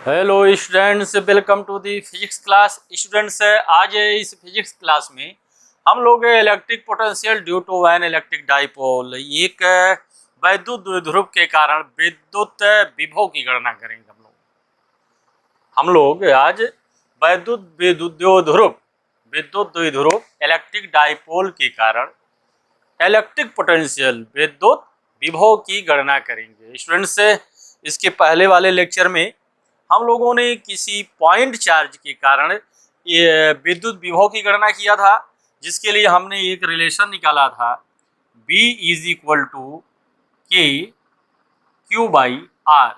Hello students, welcome to the physics class. Students, आज इस physics class में हम लोग electric potential due to an electric dipole, एक वैद्युत द्विध्रुव के कारण विद्युत विभव की गणना करेंगे। हम लोग आज विद्युत द्विध्रुव इलेक्ट्रिक डाइपोल के कारण इलेक्ट्रिक पोटेंशियल विद्युत विभव की गणना करेंगे। स्टूडेंट्स, इसके पहले वाले लेक्चर में हम लोगों ने किसी पॉइंट चार्ज के कारण ये विद्युत विभव की गणना किया था, जिसके लिए हमने एक रिलेशन निकाला था B is equal to K Q by are.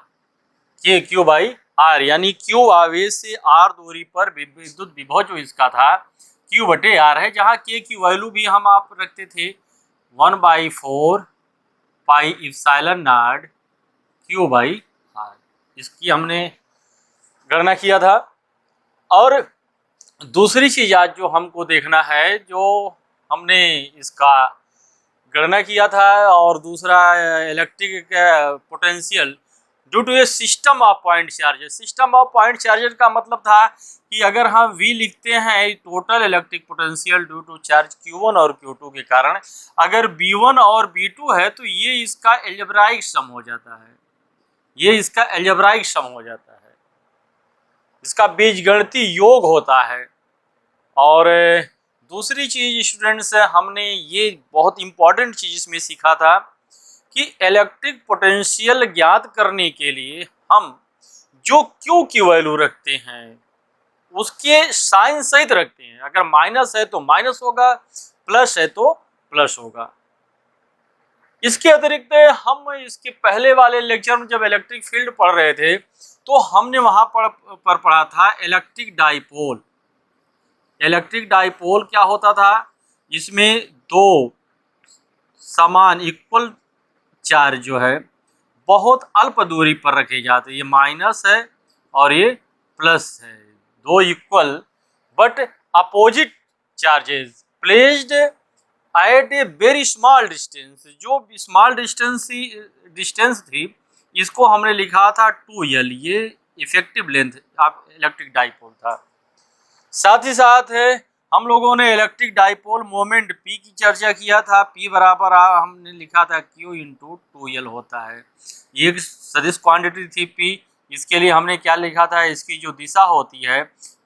के क्यू बाई आर यानी क्यू आवेश से आर दूरी पर विद्युत विभव जो इसका था क्यू बटे आर है, जहाँ के की वैल्यू भी हम आप रखते थे 1/4 pi epsilon naught Q by R. इसकी हमने गणना किया था। और दूसरी चीज आज जो हमको देखना है, जो हमने इसका गणना किया था, और दूसरा electric potential due to a system of point charges. System of point charges का मतलब था कि अगर हम V लिखते हैं total electric potential due to charge Q1 और Q2 के कारण, अगर B1 और B2 है तो ये इसका एल्जेब्राइक सम हो जाता है। ये इसका एल्जेब्राइक सम हो जाता है, इसका बीजगणितीय योग होता है। और दूसरी चीज स्टूडेंट्स, हमने ये बहुत इंपॉर्टेंट चीज इसमें सीखा था कि इलेक्ट्रिक पोटेंशियल ज्ञात करने के लिए हम जो क्यू की वैल्यू रखते हैं उसके साइन सहित रखते हैं। अगर माइनस है तो माइनस होगा, प्लस है तो प्लस होगा। इसके अतिरिक्त हम इसके पहले वाले लेक्चर में जब इलेक्ट्रिक फील्ड पढ़ रहे थे तो हमने वहां पर पढ़ा था इलेक्ट्रिक डाइपोल। इलेक्ट्रिक डाइपोल क्या होता था? इसमें दो समान इक्वल चार्ज जो है बहुत अल्प दूरी पर रखे जाते हैं। ये माइनस है और ये प्लस है, दो equal but opposite charges placed at a very small distance. जो स्मॉल डिस्टेंस थी इसको हमने लिखा था 2L। ये effective length of electric dipole था। साथ ही साथ हम लोगों ने इलेक्ट्रिक डाइपोल मोमेंट P की चर्चा किया था। P बराबर हमने लिखा था Q इंटू 2L होता है। ये एक सदिश क्वांटिटी थी P। इसके लिए हमने क्या लिखा था? इसकी जो दिशा होती है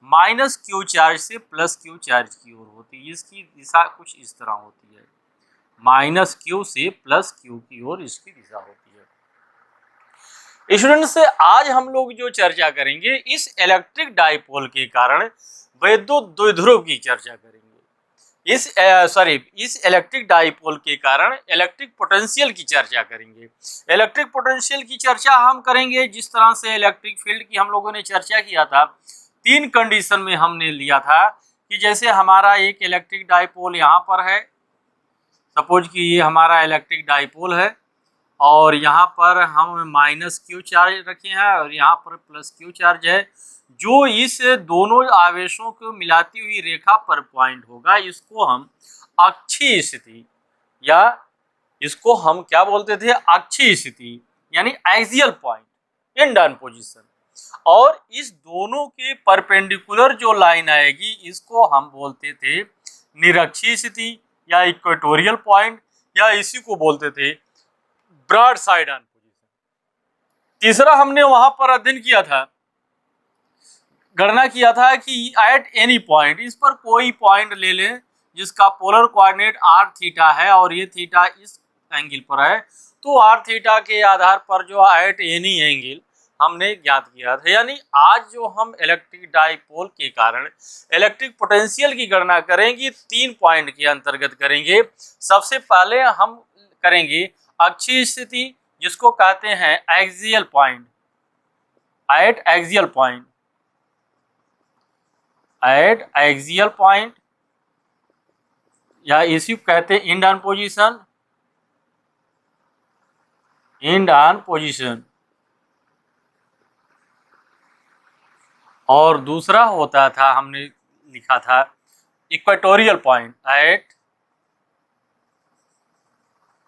माइनस Q चार्ज से प्लस Q चार्ज की ओर होती है। इसकी दिशा कुछ इस तरह होती है, माइनस Q से प्लस Q की ओर इसकी दिशा होती है। स्टूडेंट्स, आज हम लोग जो चर्चा करेंगे इस इलेक्ट्रिक डाइपोल के कारण विद्युत द्विध्रुव की चर्चा करेंगे। इस इलेक्ट्रिक डाइपोल के कारण इलेक्ट्रिक पोटेंशियल की चर्चा करेंगे। इलेक्ट्रिक पोटेंशियल की चर्चा हम करेंगे जिस तरह से इलेक्ट्रिक फील्ड की हम लोगों ने चर्चा किया था। तीन कंडीशन में हमने लिया था कि जैसे हमारा एक इलेक्ट्रिक डाइपोल यहाँ पर है, सपोज कि ये हमारा इलेक्ट्रिक डाइपोल है और यहाँ पर हम माइनस Q चार्ज रखे हैं और यहाँ पर प्लस Q चार्ज है। जो इस दोनों आवेशों को मिलाती हुई रेखा पर पॉइंट होगा इसको हम अक्षीय स्थिति, या इसको हम क्या बोलते थे? अक्षीय स्थिति यानी axial point, in on position. और इस दोनों के परपेंडिकुलर जो लाइन आएगी इसको हम बोलते थे निरक्षीय स्थिति या इक्वेटोरियल पॉइंट, या इसी को बोलते थे ब्रॉड साइड ऑन पोजीशन। तीसरा हमने वहां पर अध्ययन किया था, गणना किया था कि एट एनी पॉइंट, इस पर कोई पॉइंट ले लें जिसका पोलर कोऑर्डिनेट r थीटा है और ये थीटा इस एंगल पर है, तो r थीटा के आधार पर जो एट एनी एंगल हमने ज्ञात किया था। यानी आज जो हम इलेक्ट्रिक डाइपोल के कारण इलेक्ट्रिक पोटेंशियल की गणना करेंगे तीन पॉइंट के अंतर्गत करेंगे। सबसे पहले हम करेंगे अक्षीय स्थिति, जिसको कहते हैं axial point, at axial point, at axial point, या इसी को कहते हैं end on position, end on position. और दूसरा होता था, हमने लिखा था equatorial point, at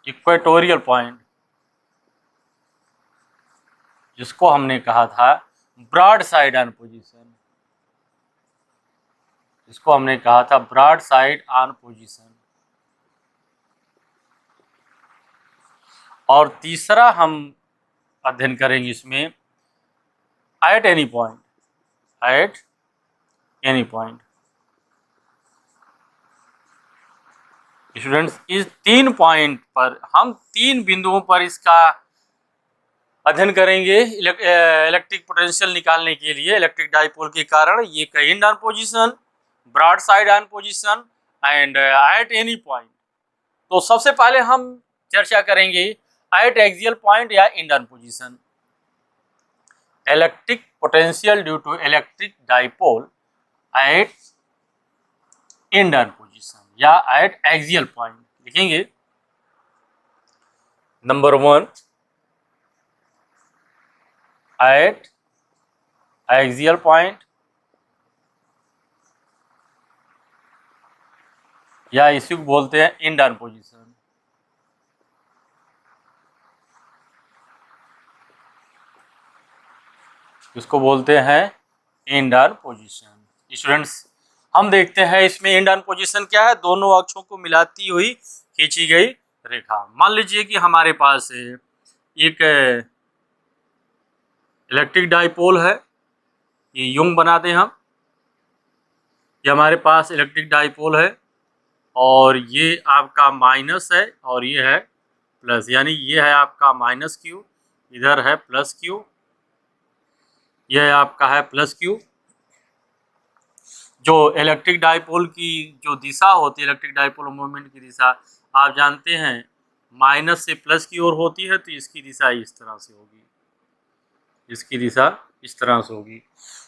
equatorial point, जिसको हमने कहा था ब्रॉड साइड ऑन पोजीशन, इसको हमने कहा था ब्रॉड साइड ऑन पोजीशन। और तीसरा हम अध्ययन करेंगे इसमें eight any point, eight any point. Students, इस 3 पॉइंट पर हम 3 बिंदुओं पर इसका अध्ययन करेंगे इलेक्ट्रिक पोटेंशियल निकालने के लिए इलेक्ट्रिक डाइपोल के कारण। ये end on position, broad side on position and at any point. तो सबसे पहले हम चर्चा करेंगे एट एक्सियल पॉइंट या end on position. Electric potential due to electric dipole at end on position या एट एक्सियल पॉइंट। लिखेंगे नंबर 1 एट एक्सियल पॉइंट, या इसी को बोलते हैं एंड ऑन पोजीशन। इसको बोलते हैं एंड ऑन पोजीशन। स्टूडेंट्स, हम देखते हैं इसमें एंड ऑन पोजीशन क्या है। दोनों अक्षों को मिलाती हुई खींची गई रेखा। मान लीजिए कि हमारे पास एक इलेक्ट्रिक डाइपोल है, ये यूं बना दें हम। ये हमारे पास इलेक्ट्रिक डाइपोल है और ये आपका माइनस है और ये है प्लस, यानी ये है आपका माइनस क्यू, इधर है प्लस क्यू, यह आपका है प्लस क्यू। जो इलेक्ट्रिक डाइपोल की जो दिशा होती है, इलेक्ट्रिक डाइपोल मूवमेंट की दिशा आप जानते हैं माइनस से प्लस की ओर होती है, तो इसकी दिशा इस तरह से होगी, इसकी दिशा इस तरह से होगी।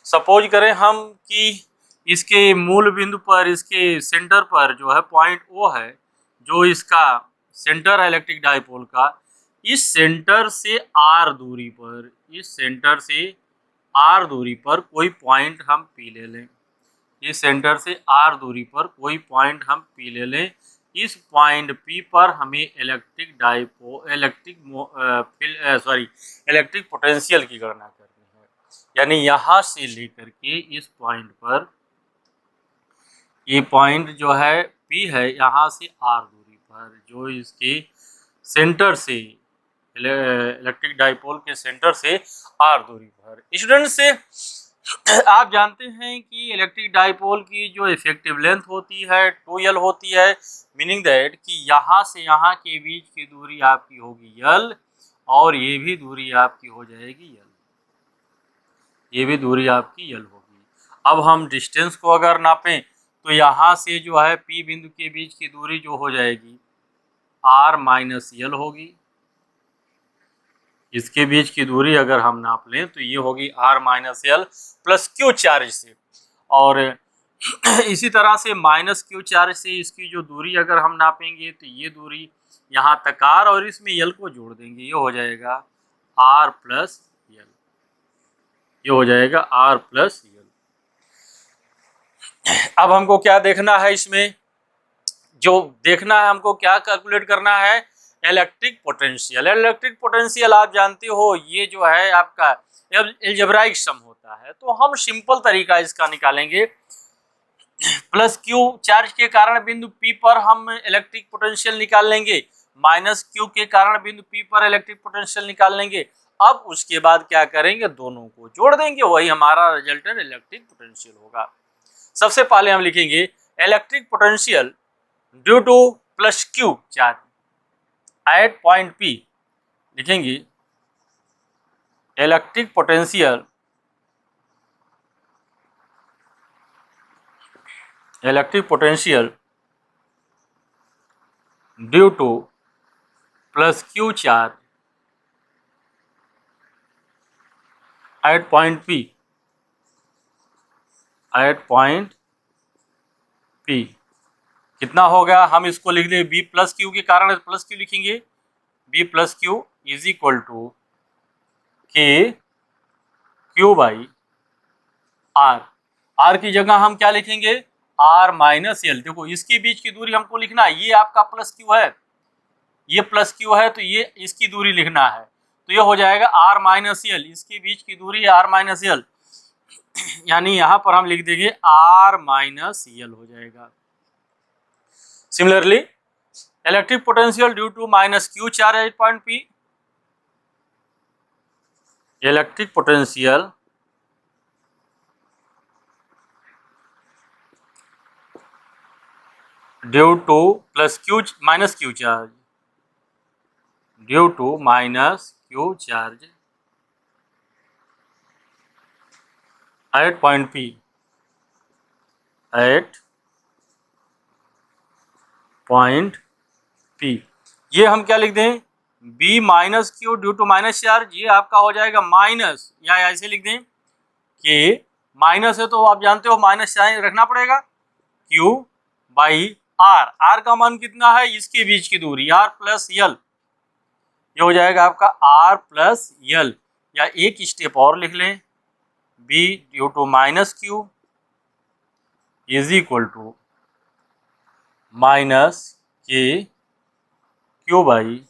सपोज करें हम कि इसके मूल बिंदु पर, इसके सेंटर पर जो है पॉइंट ओ है, जो इसका सेंटर है इलेक्ट्रिक डाइपोल का, इस सेंटर से आर दूरी पर, इस सेंटर से आर दूरी पर कोई पॉइंट हम पी ले लें। इस सेंटर से आर दूरी पर कोई पॉइंट हम पी ले लें। इस पॉइंट पी पर हमें इलेक्ट्रिक पोटेंशियल की गणना करनी है। यानी यहाँ से लेकर के इस पॉइंट पर, ये पॉइंट जो है पी है, यहाँ से आर दूरी पर, जो इसके सेंटर से, इलेक्ट्रिक डाइपोल के सेंटर से आर दूरी पर। स्टूडेंट से आप जानते हैं कि इलेक्ट्रिक डाइपोल की जो इफेक्टिव लेंथ होती है 2l होती है, मीनिंग दैट कि यहाँ से यहाँ के बीच की दूरी आपकी होगी l और ये भी दूरी आपकी हो जाएगी l, ये भी दूरी आपकी l होगी। अब हम डिस्टेंस को अगर नापें तो यहाँ से जो है P बिंदु के बीच की दूरी जो हो जाएगी r माइनस l होगी। इसके बीच की दूरी अगर हम नाप लें तो ये होगी r minus l plus Q charge से, और इसी तरह से माइनस क्यू चार्ज से इसकी जो दूरी अगर हम नापेंगे तो ये दूरी यहाँ तक r और इसमें l को जोड़ देंगे, ये हो जाएगा r प्लस l, ये हो जाएगा r प्लस l। अब हमको क्या देखना है इसमें, जो देखना है हमको क्या कैलकुलेट करना है, इलेक्ट्रिक पोटेंशियल। इलेक्ट्रिक पोटेंशियल आप जानते हो ये जो है आपका अलजेब्राइक सम होता है, तो हम सिंपल तरीका इसका निकालेंगे। प्लस क्यू चार्ज के कारण बिंदु P पर हम इलेक्ट्रिक पोटेंशियल निकाल लेंगे, माइनस क्यू के कारण बिंदु P पर इलेक्ट्रिक पोटेंशियल निकाल लेंगे। अब उसके बाद क्या करेंगे, दोनों को जोड़ देंगे, वही हमारा रिजल्टेंट इलेक्ट्रिक पोटेंशियल होगा। सबसे पहले हम लिखेंगे electric potential due to plus Q charge at point P। लिखेंगे electric potential, electric potential due to plus Q charge at point P, at point P कितना होगा, हम इसको लिख दें B प्लस क्यू के कारण प्लस क्यू लिखेंगे, B plus Q is equal to K Q by R. R की जगह हम क्या लिखेंगे, आर माइनस एल। देखो इसके बीच की दूरी हमको लिखना है, ये आपका प्लस क्यू है, ये प्लस क्यू है, तो ये इसकी दूरी लिखना है, तो ये हो जाएगा r माइनस यल, इसके बीच की दूरी है r माइनस यल, यानी यहां पर हम लिख देंगे r माइनस यल हो जाएगा। Similarly electric potential due to minus q charge at point P, electric potential due to plus q minus q charge, due to minus q charge at point P, at point P, ये हम क्या लिख दें, B minus Q due to minus charge, ये आपका हो जाएगा minus, या ऐसे लिख दें कि माइनस है तो आप जानते हो माइनस साइन रखना पड़ेगा, Q बाई R, R का मान कितना है, इसके बीच की दूरी R प्लस यल, ये हो जाएगा आपका R प्लस यल, या एक स्टेप और लिख लें, B due to minus Q is equal to minus K Q by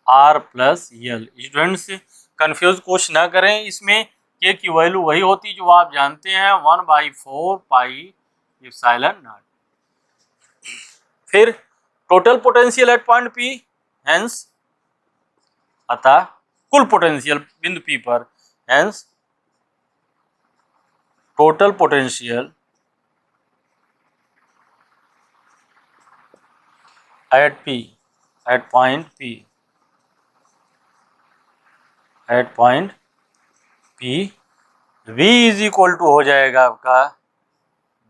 R plus L. Students confuse कुछ ना करें, इसमें के की वैल्यू वही होती जो आप जानते हैं 1/4 पाई एप्सिलॉन नॉट। फिर total potential at point P, hence अतः कुल पोटेंशियल बिंदु पी पर, hence total potential at P, at point P, at point P, V is equal to हो जाएगा आपका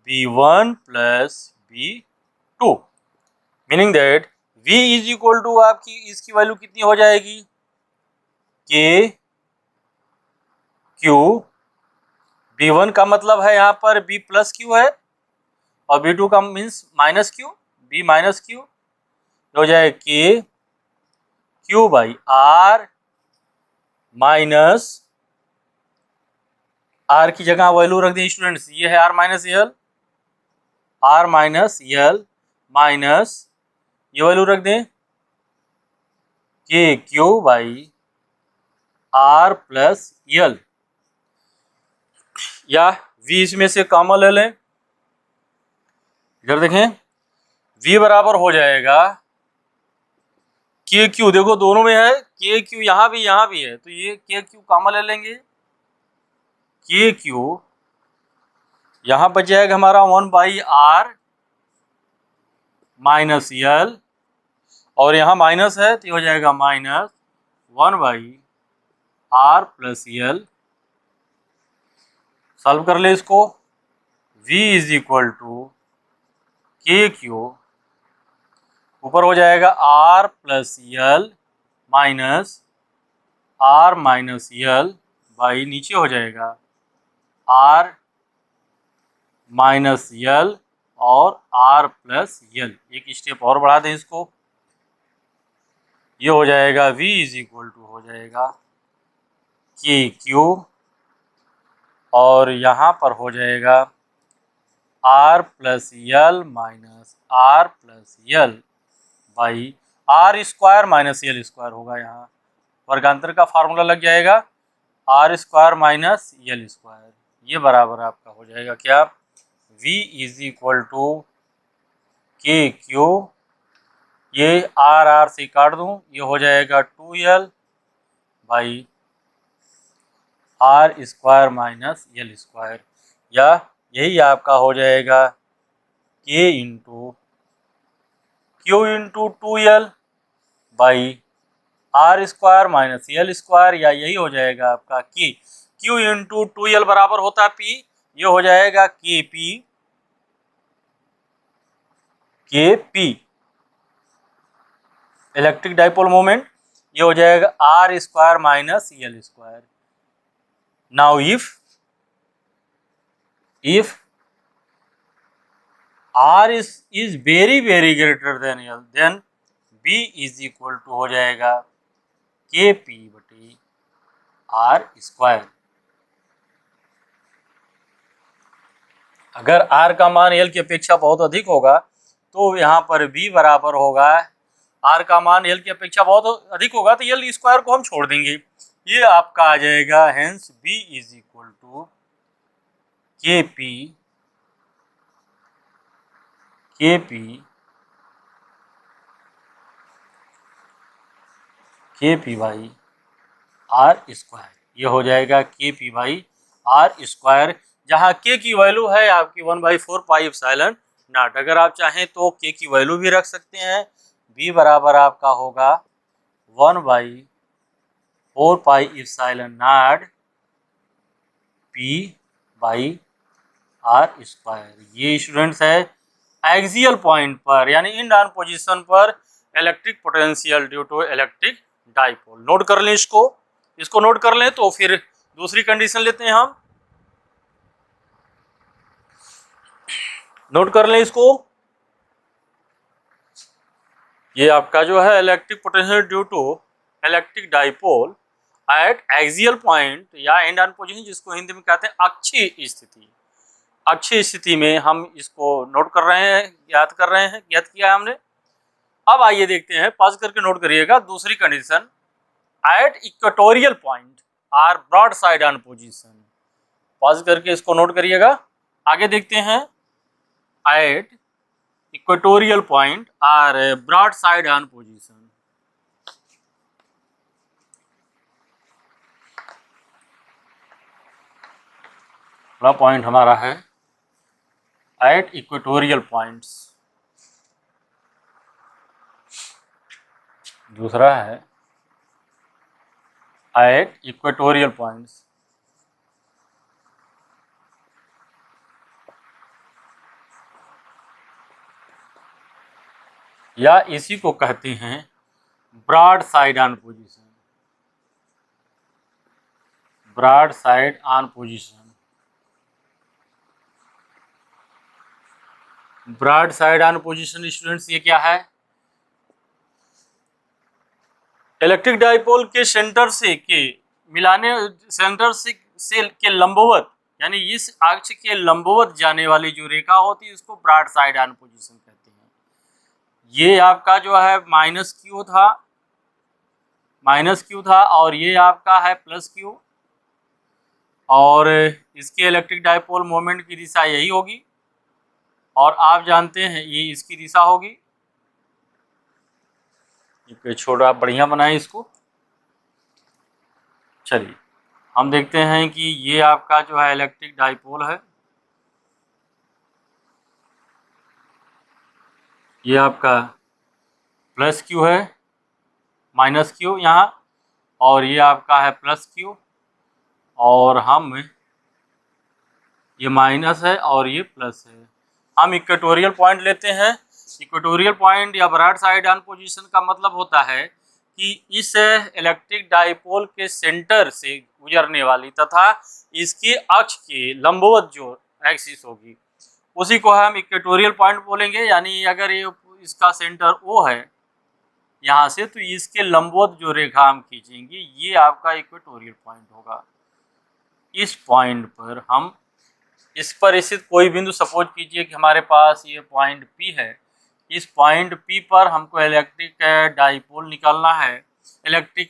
V1 plus V2, meaning that V is equal to आपकी इसकी वैल्यू कितनी हो जाएगी, के क्यू, V1 का मतलब है यहाँ पर B प्लस क्यू है, और V2 का means minus Q, B minus Q, हो जाए K Q by R minus, R की जगह वैल्यू रख दें स्टूडेंट्स, ये है R minus L, R minus L minus ये वैल्यू रख दें K Q by R plus L, या V इसमें से कॉमन ले लें, इधर देखें V बराबर हो जाएगा के क्यू, देखो दोनों में है के क्यू, यहाँ भी है, तो ये के क्यू कॉमन ले लेंगे, के क्यू यहाँ बच जाएगा हमारा 1/r माइनस यल, और यहाँ माइनस है तो ये हो जाएगा माइनस 1/r प्लस यल। सॉल्व कर ले इसको, V is equal to K Q, ऊपर हो जाएगा R plus L minus R minus L by नीचे हो जाएगा R माइनस यल और R प्लस यल, एक स्टेप और बढ़ा दें इसको, ये हो जाएगा V इज इक्वल टू हो जाएगा के क्यू, और यहाँ पर हो जाएगा R plus L minus R plus L by R square minus L square होगा, यहाँ वर्गांतर का फार्मूला लग जाएगा R स्क्वायर माइनस यल स्क्वायर, ये बराबर आपका हो जाएगा क्या, V is equal to K Q, ये R से काट दूं, ये हो जाएगा 2L by R square minus L square, या यही आपका हो जाएगा के into Q into 2L by R square minus L square, या यही हो जाएगा आपका के क्यू इंटू 2L बराबर होता है P, ये हो जाएगा के पी इलेक्ट्रिक डाइपोल मोमेंट, ये हो जाएगा R square minus L square. Now if R is very greater than L, then B is equal to हो जाएगा के पी बटी आर स्क्वायर। अगर R का मान L की अपेक्षा बहुत अधिक होगा तो यहाँ पर B बराबर होगा आर का मान एल की अपेक्षा बहुत अधिक होगा तो एल स्क्वायर को हम छोड़ देंगे, ये आपका आ जाएगा hence B is equal to K P by R square, ये हो जाएगा के पी बाई आर स्क्वायर, जहाँ के की वैल्यू है आपकी 1/4 पाई एप्सिलॉन नॉट। अगर आप चाहें तो के की वैल्यू भी रख सकते हैं, बी बराबर आपका होगा 1/4 pi epsilon naught P by R square. ये स्टूडेंट्स है एक्सियल पॉइंट पर यानी इन डाउन पोजीशन पर electric potential due to electric dipole. Note कर लें इसको नोट कर लें, तो फिर दूसरी कंडीशन लेते हैं हम। नोट कर लें इसको, ये आपका जो है electric potential due to electric dipole at axial point या एंड ऑन पोजीशन, जिसको हिंदी में कहते हैं अक्षीय स्थिति। अक्षीय स्थिति में हम इसको नोट कर रहे हैं, ज्ञात किया है हमने। अब आइए देखते हैं, पॉज करके नोट करिएगा दूसरी condition, at equatorial point or broad side on position. Pause करके इसको नोट करिएगा। आगे देखते हैं, at equatorial point or broad side on position. पहला पॉइंट हमारा है एट इक्वेटोरियल पॉइंट्स, दूसरा है एट इक्वेटोरियल पॉइंट्स। या इसी को कहते हैं broad side on position, broad side on position. Broad side on position students ये क्या है? इलेक्ट्रिक डाइपोल के सेंटर से के लंबवत, यानी इस अक्ष के लंबवत जाने वाली जो रेखा होती है उसको ब्रॉड साइड ऑन पोजीशन कहते हैं। ये आपका जो है माइनस क्यू था और ये आपका है प्लस क्यू, और इसके इलेक्ट्रिक डाइपोल मोमेंट की दिशा यही होगी, और आप जानते हैं ये इसकी दिशा होगी। एक छोटा बढ़िया बनाए इसको। चलिए हम देखते हैं कि ये आपका जो है इलेक्ट्रिक डाइपोल है, ये आपका प्लस क्यू है, माइनस क्यू यहाँ, और ये आपका है प्लस क्यू, और हम ये माइनस है और ये प्लस है। हम इक्वेटोरियल पॉइंट लेते हैं। इक्वेटोरियल पॉइंट या ब्रॉड साइड ऑन पोजीशन का मतलब होता है कि इस इलेक्ट्रिक डाइपोल के सेंटर से गुजरने वाली तथा इसके अक्ष के लंबवत जो एक्सिस होगी उसी को हम इक्वेटोरियल पॉइंट बोलेंगे। यानी अगर ये इसका सेंटर O है यहाँ से, तो इसके लंबवत जो रेखा हम खींचेंगे ये आपका इक्वेटोरियल पॉइंट होगा। इस पॉइंट पर हम इस पर स्थित कोई बिंदु, सपोज कीजिए कि हमारे पास ये पॉइंट P है, इस पॉइंट P पर हमको इलेक्ट्रिक डाइपोल निकालना है, इलेक्ट्रिक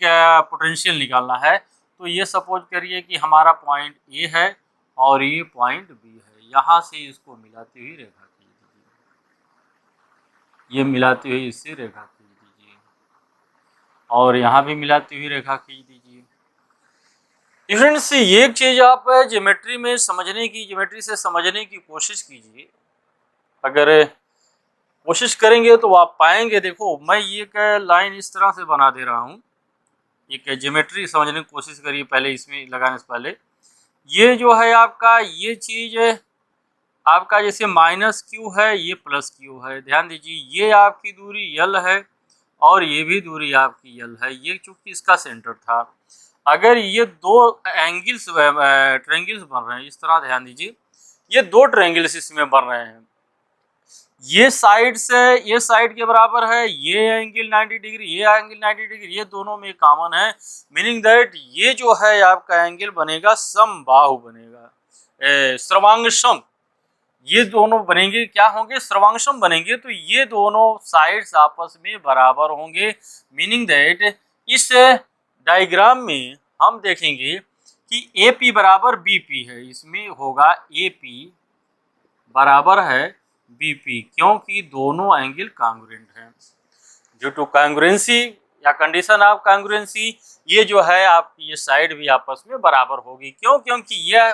पोटेंशियल निकालना है। तो ये सपोज करिए कि हमारा पॉइंट A है और ये पॉइंट B है। यहाँ से इसको मिलाती हुई रेखा खींच दीजिए, ये मिलाती हुई इससे रेखा खींच दीजिए, और यहाँ भी मिलाती हुई रेखा खींच दीजिए। फ्रेंड्स ये एक चीज़ आप ज्योमेट्री से समझने की कोशिश कीजिए। अगर कोशिश करेंगे तो आप पाएंगे। देखो मैं ये लाइन इस तरह से बना दे रहा हूँ, एक ज्योमेट्री समझने की कोशिश करिए पहले, इसमें लगाने से पहले। ये जो है आपका ये चीज़ आपका जैसे माइनस क्यू है, ये प्लस क्यू है। ध्यान दीजिए ये आपकी दूरी यल है और ये भी दूरी आपकी यल है। ये चूंकि इसका सेंटर था, अगर ये दो एंगल्स ट्रायंगल्स बन रहे हैं इस तरह, ध्यान दीजिए ये दो ट्रायंगल्स इसमें बन रहे हैं, ये साइड से ये साइड के बराबर है, ये एंगल 90 डिग्री, ये एंगल 90 डिग्री, ये दोनों में कॉमन है। मीनिंग दैट ये जो है आपका एंगल बनेगा समबाहु बनेगा, सर्वांग सम। ये दोनों बनेंगे, क्या होंगे, सर्वांगसम बनेंगे। तो ये दोनों साइड्स आपस में बराबर होंगे, मीनिंग दैट इस डायग्राम में हम देखेंगे कि AP बराबर BP है, इसमें होगा AP बराबर है BP, क्योंकि दोनों एंगल कांग्रुएंट हैं। ड्यू टू कांग्रुएंसी या कंडीशन ऑफ कांग्रुएंसी, ये जो है आपकी ये साइड भी आपस में बराबर होगी। क्यों? क्योंकि ये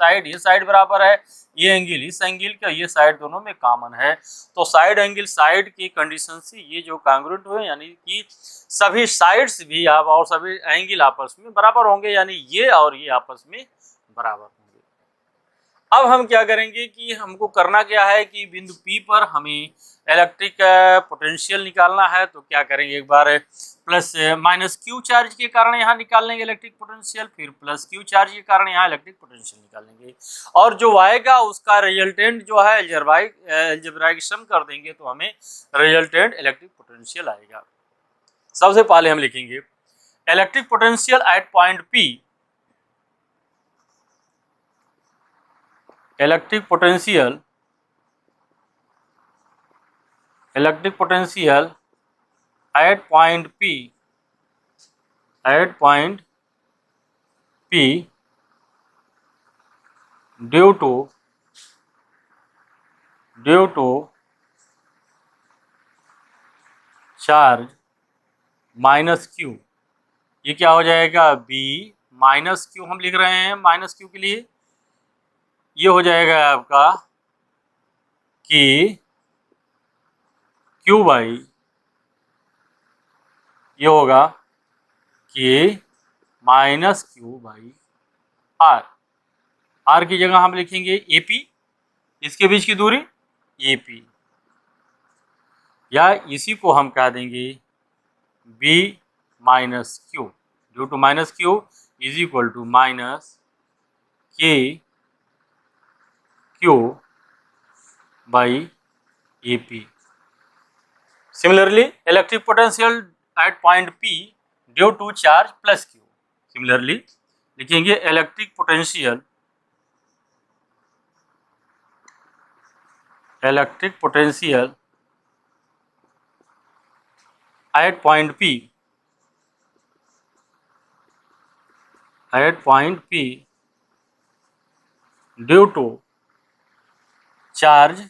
साइड बराबर है, ये एंगल इस एंगल का, ये साइड दोनों में कॉमन है। तो साइड एंगल साइड की कंडीशन से ये जो कांग्रुएंट हुए, यानी कि सभी साइड्स भी आप और सभी एंगल आपस में बराबर होंगे, यानी ये और ये आपस में बराबर होंगे। अब हम क्या करेंगे कि हमको करना क्या है कि बिंदु P पर हमें इलेक्ट्रिक पोटेंशियल निकालना है। तो क्या करेंगे, एक बार प्लस माइनस क्यू चार्ज के कारण यहाँ निकाल लेंगे इलेक्ट्रिक पोटेंशियल, फिर प्लस क्यू चार्ज के कारण यहाँ इलेक्ट्रिक पोटेंशियल निकाल लेंगे, और जो आएगा उसका रिजल्टेंट जो है अलजेब्राइक सम कर देंगे तो हमें रिजल्टेंट इलेक्ट्रिक पोटेंशियल आएगा। सबसे पहले हम लिखेंगे electric potential at point P, electric potential at point P due to charge minus Q, ये क्या हो जाएगा B माइनस Q, हम लिख रहे हैं माइनस Q के लिए, ये हो जाएगा आपका कि Q बाई, ये होगा कि माइनस Q बाई R की जगह हम लिखेंगे AP, इसके बीच की दूरी AP, या इसी को हम कह देंगे B minus Q, due to minus Q is equal to minus K Q by AP। Similarly electric potential at point P due to charge plus Q, similarly लिखेंगे electric potential at point P due to charge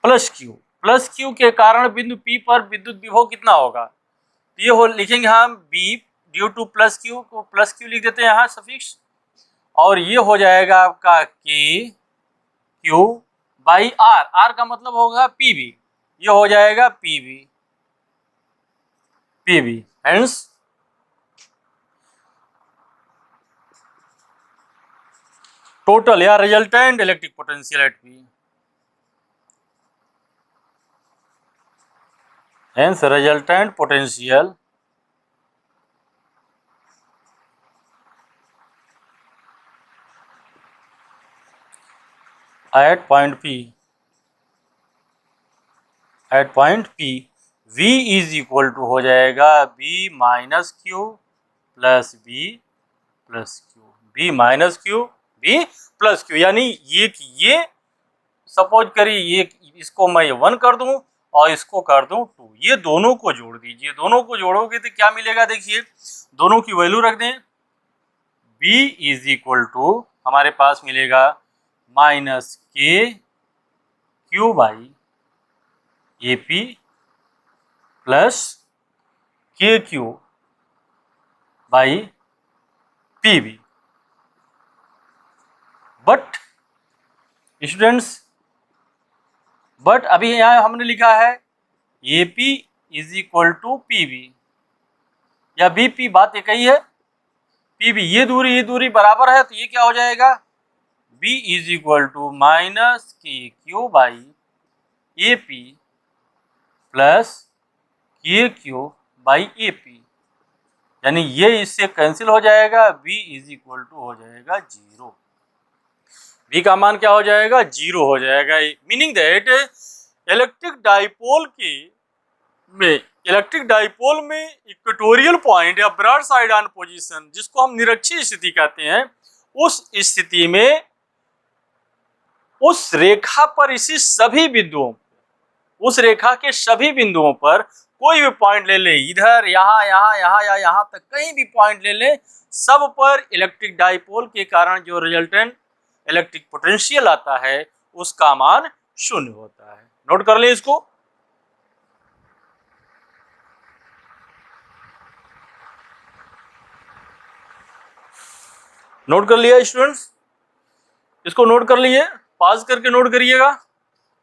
plus Q के कारण बिंदु P पर विद्युत विभव कितना होगा, तो ये लिखेंगे हम B due to plus Q को प्लस Q लिख देते हैं यहाँ सफिक्स, और ये हो जाएगा आपका K Q बाई R का मतलब होगा PV, ये हो जाएगा PV हेंस टोटल या resultant electric potential at P, hence resultant potential at point P V is equal to हो जाएगा B minus Q plus B minus Q B plus Q, यानी ये सपोज करिए ये इसको मैं 1 कर दूं और इसको कर दूं 2, ये दोनों को जोड़ दीजिए, दोनों को जोड़ोगे तो क्या मिलेगा, देखिए दोनों की वैल्यू रख दें, B इज इक्वल टू हमारे पास मिलेगा minus K Q by AP plus K Q by PV। But students, अभी यहाँ हमने लिखा है AP is equal to PV या BP, बात एक ही है, PV ये दूरी बराबर है, तो ये क्या हो जाएगा B is equal to minus K Q by AP plus K Q by AP, यानी ये इससे कैंसिल हो जाएगा, B इज इक्वल टू हो जाएगा 0, B का मान क्या हो जाएगा 0 हो जाएगा, मीनिंग दैट इलेक्ट्रिक डाइपोल की में इलेक्ट्रिक डाइपोल में इक्वेटोरियल पॉइंट या ब्रॉड साइड ऑन पोजीशन, जिसको हम निरक्षीय स्थिति कहते हैं, उस स्थिति में उस रेखा पर इसी सभी बिंदुओं, उस रेखा के सभी बिंदुओं पर कोई भी पॉइंट ले ले, इधर यहाँ यहाँ यहाँ या यहाँ तक कहीं भी पॉइंट ले ले, सब पर इलेक्ट्रिक डाइपोल के कारण जो रिजल्टेंट इलेक्ट्रिक पोटेंशियल आता है उसका मान शून्य होता है। नोट कर ले इसको। नोट कर लिया स्टूडेंट्स, इसको नोट कर लिए, पॉज करके नोट करिएगा।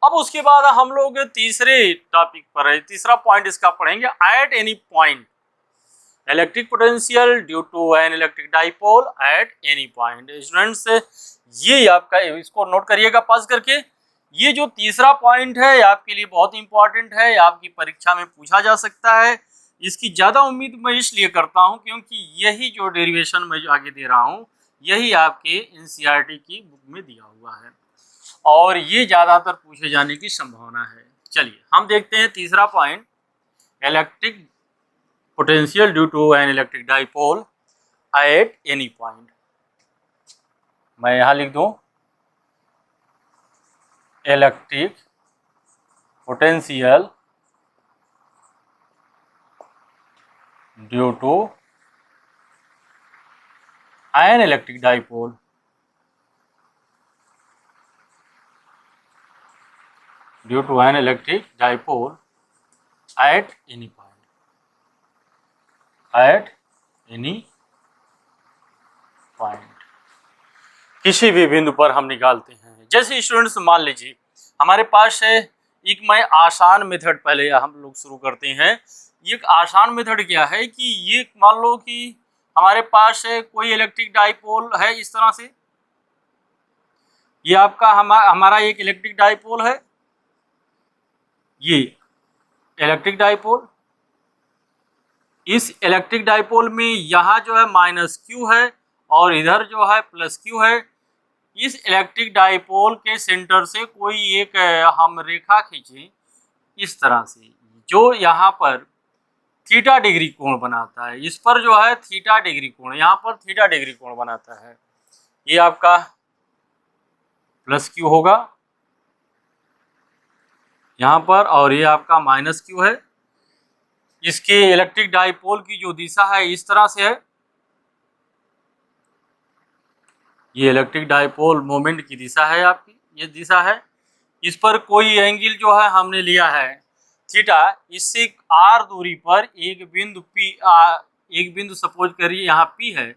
अब उसके बाद हम लोग तीसरे टॉपिक पर है, तीसरा पॉइंट इसका पढ़ेंगे, at any point electric potential due to an electric dipole at any point. Students ये आपका, इसको नोट करिएगा पॉज करके। ये जो तीसरा पॉइंट है आपके लिए बहुत इंपॉर्टेंट है, आपकी परीक्षा में पूछा जा सकता है। इसकी ज़्यादा उम्मीद मैं इसलिए करता हूँ क्योंकि यही जो डेरिवेशन मैं जो आगे दे रहा हूँ यही आपके एनसीईआरटी की बुक में दिया हुआ है और ये ज़्यादातर पूछे जाने की संभावना है। चलिए हम देखते हैं तीसरा point, electric potential due to an electric dipole at any point. मैं यहाँ लिख दूँ electric potential due to an electric dipole due to an electric dipole at any point, at any point, किसी भी बिंदु पर हम निकालते हैं। जैसे स्टूडेंट्स मान लीजिए हमारे पास है एक, मैं आसान मेथड पहले हम लोग शुरू करते हैं। एक आसान मेथड क्या है कि ये मान लो कि हमारे पास है कोई इलेक्ट्रिक डाइपोल है इस तरह से, ये आपका हमारा एक इलेक्ट्रिक डाइपोल है, ये इलेक्ट्रिक डाइपोल, इस इलेक्ट्रिक डाइपोल में यहाँ जो है माइनस क्यू है और इधर जो है प्लस क्यू है। इस इलेक्ट्रिक डाइपोल के सेंटर से कोई एक हम रेखा खींचे इस तरह से, जो यहाँ पर थीटा डिग्री कोण बनाता है, इस पर जो है थीटा डिग्री कोण, यहाँ पर थीटा डिग्री कोण बनाता है। ये आपका प्लस क्यू होगा यहाँ पर और ये आपका माइनस क्यू है। इसके इलेक्ट्रिक डाइपोल की जो दिशा है इस तरह से है, ये इलेक्ट्रिक डाइपोल मोमेंट की दिशा है आपकी, ये दिशा है। इस पर कोई एंगल जो है हमने लिया है थीटा, इससे आर दूरी पर एक बिंदु पी, एक बिंदु सपोज करिए यहाँ पी है,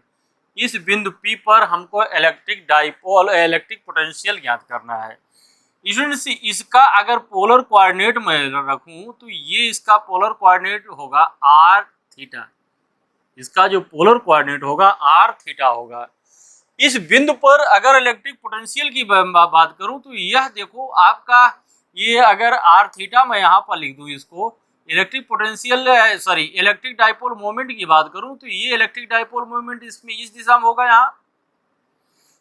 इस बिंदु पी पर हमको इलेक्ट्रिक डाइपोल इलेक्ट्रिक पोटेंशियल ज्ञात करना है। स्टूडेंट्स इसका अगर पोलर कोऑर्डिनेट में रखूं तो ये इसका पोलर कोऑर्डिनेट होगा आर थीटा, इसका जो पोलर कोऑर्डिनेट होगा आर थीटा होगा। इस बिंदु पर अगर इलेक्ट्रिक पोटेंशियल की बात करूं तो यह देखो आपका, ये अगर आर थीटा मैं यहाँ पर लिख दूं, इसको electric potential sorry electric dipole moment की बात करूं तो ये इलेक्ट्रिक डाइपोल मोमेंट इसमें इस दिशा में होगा यहाँ।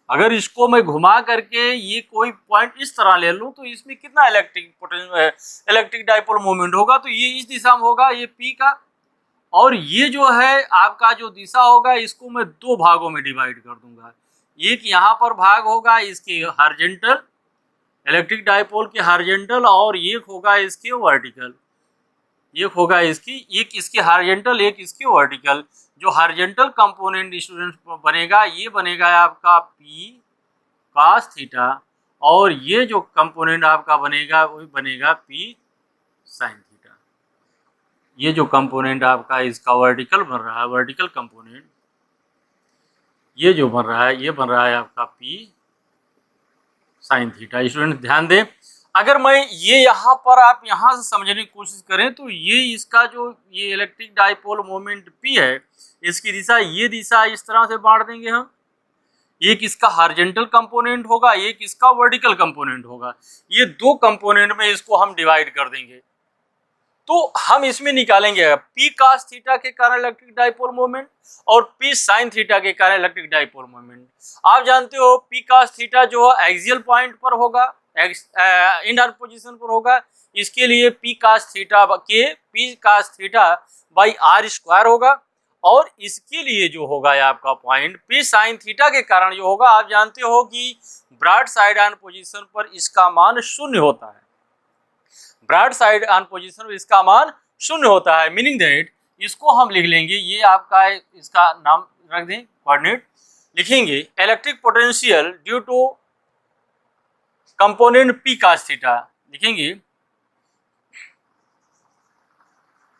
अगर इसको मैं घुमा करके ये कोई पॉइंट इस तरह ले लूं तो इसमें कितना इलेक्ट्रिक डाइपोल मोमेंट होगा, तो ये इस दिशा में होगा, ये पी का, और ये जो है आपका जो दिशा होगा इसको मैं दो भागों में डिवाइड कर दूंगा। एक यहाँ पर भाग होगा इसके हॉरिजॉन्टल, इलेक्ट्रिक डाइपोल के हॉरिजॉन्टल, और एक होगा इसके वर्टिकल, एक होगा इसकी, एक इसके हॉरिजॉन्टल एक इसके वर्टिकल। जो हॉरिजॉन्टल कंपोनेंट स्टूडेंट बनेगा ये बनेगा आपका पी कॉस थीटा, और ये जो कंपोनेंट आपका बनेगा वो बनेगा पी साइन थीटा। ये जो कंपोनेंट आपका इसका वर्टिकल बन रहा है, वर्टिकल कंपोनेंट ये जो बन रहा है ये बन रहा है आपका पी साइन थीटा। स्टूडेंट ध्यान दें, अगर मैं ये यहाँ पर आप यहाँ से समझने की कोशिश करें तो ये इसका जो ये इलेक्ट्रिक डाइपोल मोमेंट पी है, इसकी दिशा ये दिशा इस तरह से बांट देंगे हम, एक इसका हॉरिजॉन्टल कंपोनेंट होगा, एक इसका वर्टिकल कंपोनेंट होगा। ये दो कंपोनेंट में इसको हम डिवाइड कर देंगे, तो हम इसमें निकालेंगे पी कॉस थीटा के कारण इलेक्ट्रिक डाइपोल मोमेंट और पी साइन थीटा के कारण इलेक्ट्रिक डाइपोल मोमेंट। आप जानते हो पी कॉस थीटा जो एक्सियल पॉइंट पर होगा इंड आर्क पोजीशन पर होगा, इसके लिए P cos theta by R square होगा। और इसके लिए जो होगा आपका पॉइंट पी साइन थीटा के कारण जो होगा, आप जानते हो कि ब्रॉड साइड ऑन पोजीशन पर इसका मान शून्य होता है। ब्रॉड साइड ऑन पोजीशन पर इसका मान शून्य होता है, मीनिंग दैट इसको हम लिख लेंगे, ये आपका इसका नाम रख दें, कोऑर्डिनेट लिखेंगे, electric potential due to component P cos theta लिखेंगे,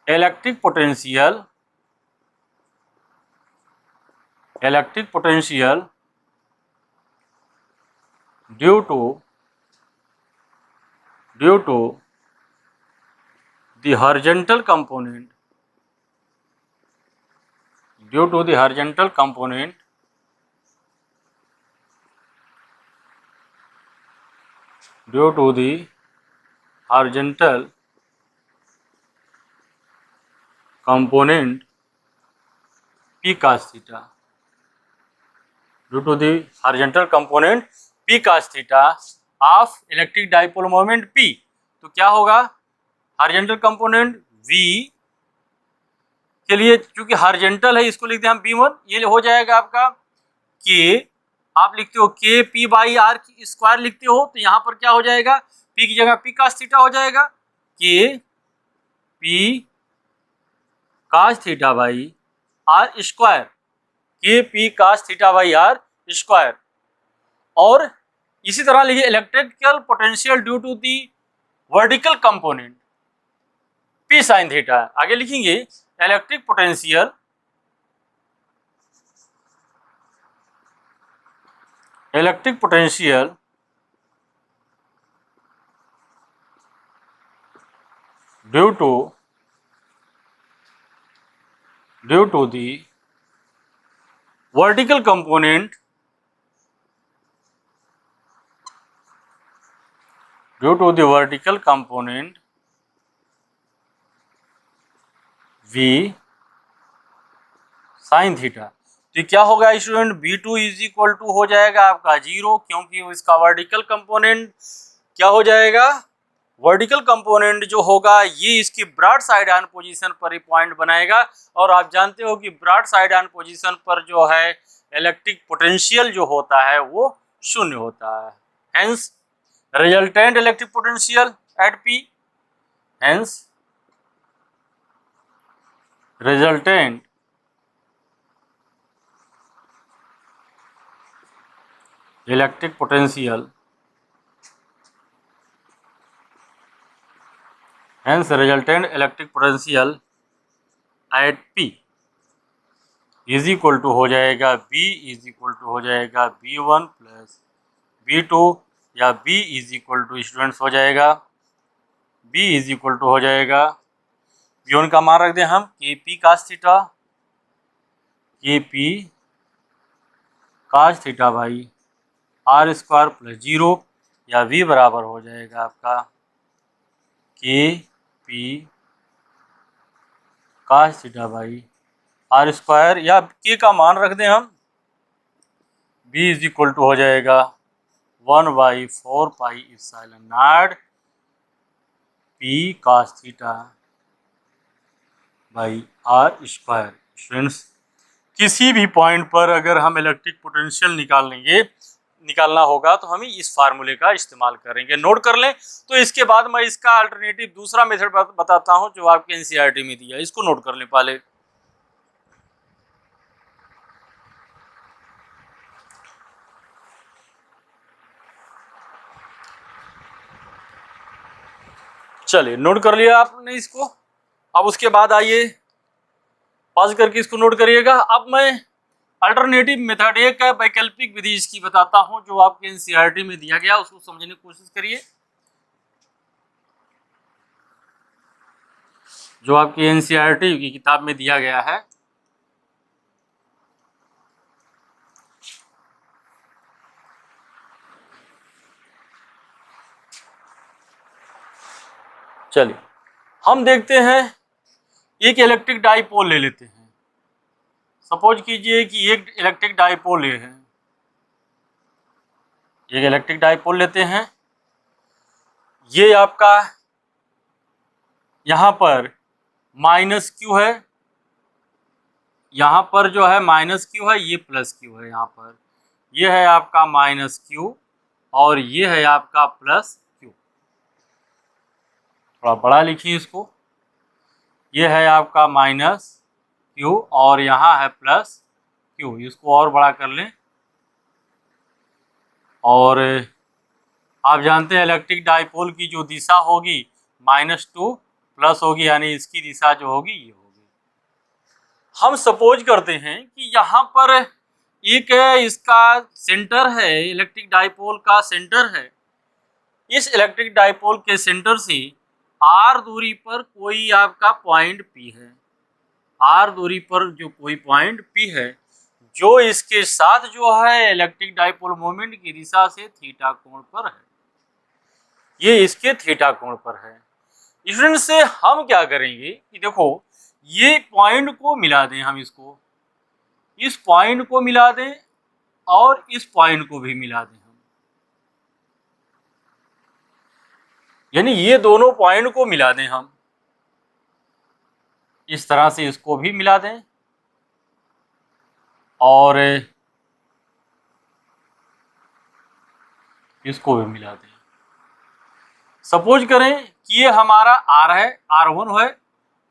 electric potential due to the horizontal component due to the horizontal component p cos theta, due to the horizontal component p cos theta of electric dipole moment p, तो क्या होगा, horizontal component v के लिए चूंकि horizontal है इसको लिखते हैं हम v1, ये हो जाएगा आपका k, आप लिखते हो k p by R square लिखते हो, तो यहाँ पर क्या हो जाएगा, p की जगह p cos थीटा हो जाएगा, k p cos theta by R square, k p cos theta by R square. और इसी तरह लिखिए electrical potential due to the vertical component p sine theta, आगे लिखेंगे electric potential due to the vertical component v sine theta, तो क्या होगा student, v2 is equal to हो जाएगा आपका 0, क्योंकि इसका वर्टिकल कंपोनेंट क्या हो जाएगा, वर्टिकल कंपोनेंट जो होगा ये इसकी ब्रॉड साइड ऑन पोजीशन पर ही पॉइंट बनाएगा। और आप जानते हो कि ब्रॉड साइड ऑन पोजीशन पर जो है इलेक्ट्रिक पोटेंशियल जो होता है वो शून्य होता है, hence resultant electric potential at p, hence resultant electric potential hence resultant electric potential at p is equal to हो जाएगा b इज इक्वल टू हो जाएगा v1 प्लस v2, या b is equal to students हो जाएगा b is equal to हो जाएगा v1 का मान रख दें हम k p cos theta by R square plus 0, या v बराबर हो जाएगा आपका k p cos theta by R square, या k का मान रख दें हम b इज इक्वल टू हो जाएगा 1/4 pi epsilon naught p cos theta by R square. Students, किसी भी पॉइंट पर अगर हम इलेक्ट्रिक पोटेंशियल निकालना होगा तो हम इस फार्मूले का इस्तेमाल करेंगे, नोट कर लें। तो इसके बाद मैं इसका अल्टरनेटिव दूसरा मेथड बताता हूं जो आपके एनसीईआरटी में दिया है, इसको नोट कर लें पहले। चलिए, नोट कर लिया आपने इसको। अब उसके बाद आइए पॉज करके इसको नोट करिएगा। अब मैं अल्टरनेटिव मेथड, एक वैकल्पिक विधि इसकी बताता हूं जो आपके एनसीईआरटी में दिया गया, उसको समझने की कोशिश करिए। जो आपकी एनसीईआरटी की किताब में दिया गया है, चलिए हम देखते हैं, एक इलेक्ट्रिक डाइपोल ले लेते हैं। सपोज कीजिए कि एक इलेक्ट्रिक डाइपोल है, एक इलेक्ट्रिक डाइपोल लेते हैं ये आपका यहाँ पर माइनस क्यू है, यहाँ पर जो है माइनस क्यू है, ये प्लस क्यू है। यहाँ पर ये है आपका माइनस क्यू और ये है आपका प्लस क्यू। थोड़ा बड़ा लिखिए इसको। ये है आपका माइनस क्यू और यहाँ है प्लस क्यू। इसको और बड़ा कर लें। और आप जानते हैं इलेक्ट्रिक डाइपोल की जो दिशा होगी -2 प्लस होगी, यानी इसकी दिशा जो होगी ये होगी। हम सपोज करते हैं कि यहाँ पर एक इसका सेंटर है, इलेक्ट्रिक डाइपोल का सेंटर है। इस इलेक्ट्रिक डाइपोल के सेंटर से r दूरी पर कोई आपका पॉइंट P है। r दूरी पर जो कोई पॉइंट P है, जो इसके साथ जो है इलेक्ट्रिक डाइपोल मोमेंट की दिशा से थीटा कोण पर है। ये इसके थीटा कोण पर है। स्टूडेंट से हम क्या करेंगे कि देखो ये पॉइंट को मिला दें, हम इसको इस पॉइंट को मिला दें और इस पॉइंट को भी मिला दें हम, यानी ये दोनों पॉइंट को मिला दें हम। इस तरह से इसको भी मिला दें और इसको भी मिला दें। सपोज करें कि ये हमारा R है, R1 है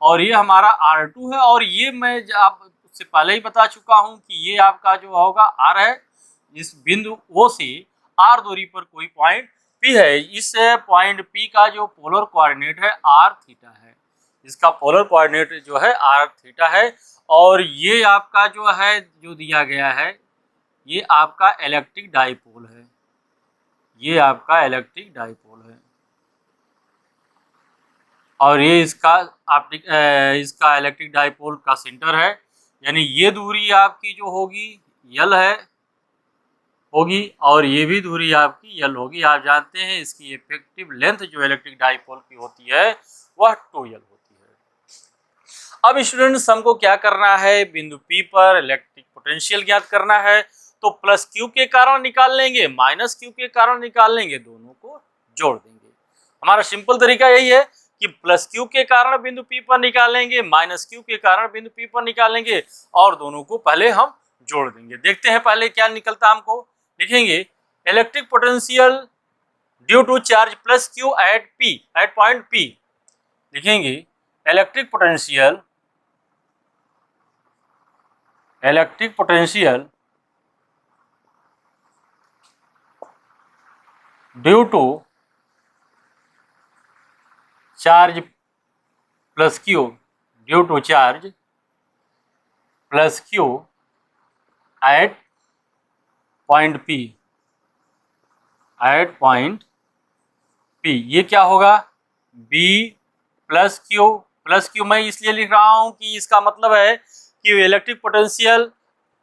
और ये हमारा R2 है और ये मैं आपसे पहले ही बता चुका हूं कि ये आपका जो होगा R है। इस बिंदु O से R दूरी पर कोई पॉइंट P है। इस पॉइंट P का जो पोलर कोऑर्डिनेट है R थीटा है। इसका पोलर कोऑर्डिनेट जो है R थीटा है और ये आपका जो है जो दिया गया है ये आपका इलेक्ट्रिक डाइपोल है। ये आपका इलेक्ट्रिक डाइपोल है और ये इसका इसका इलेक्ट्रिक डाइपोल का सेंटर है, यानी ये दूरी आपकी जो होगी यल है होगी और ये भी दूरी आपकी यल होगी। आप जानते हैं इसकी इफेक्टिव लेंथ जो इलेक्ट्रिक डाइपोल की होती है वह 2l होती है। अब स्टूडेंट्स हमको क्या करना है, बिंदु P पर इलेक्ट्रिक पोटेंशियल ज्ञात करना है। तो प्लस क्यू के कारण निकाल लेंगे, माइनस क्यू के कारण निकाल लेंगे, दोनों को जोड़ देंगे। हमारा सिंपल तरीका यही है कि प्लस क्यू के कारण बिंदु P पर निकालेंगे, माइनस क्यू के कारण बिंदु P पर निकालेंगे और दोनों को पहले हम जोड़ देंगे। देखते हैं पहले क्या निकलता है। हमको लिखेंगे electric potential due to charge plus q at point P। लिखेंगे electric potential due to charge plus q at point P। ये क्या होगा B प्लस क्यू मैं इसलिए लिख रहा हूं कि इसका मतलब है कि electric potential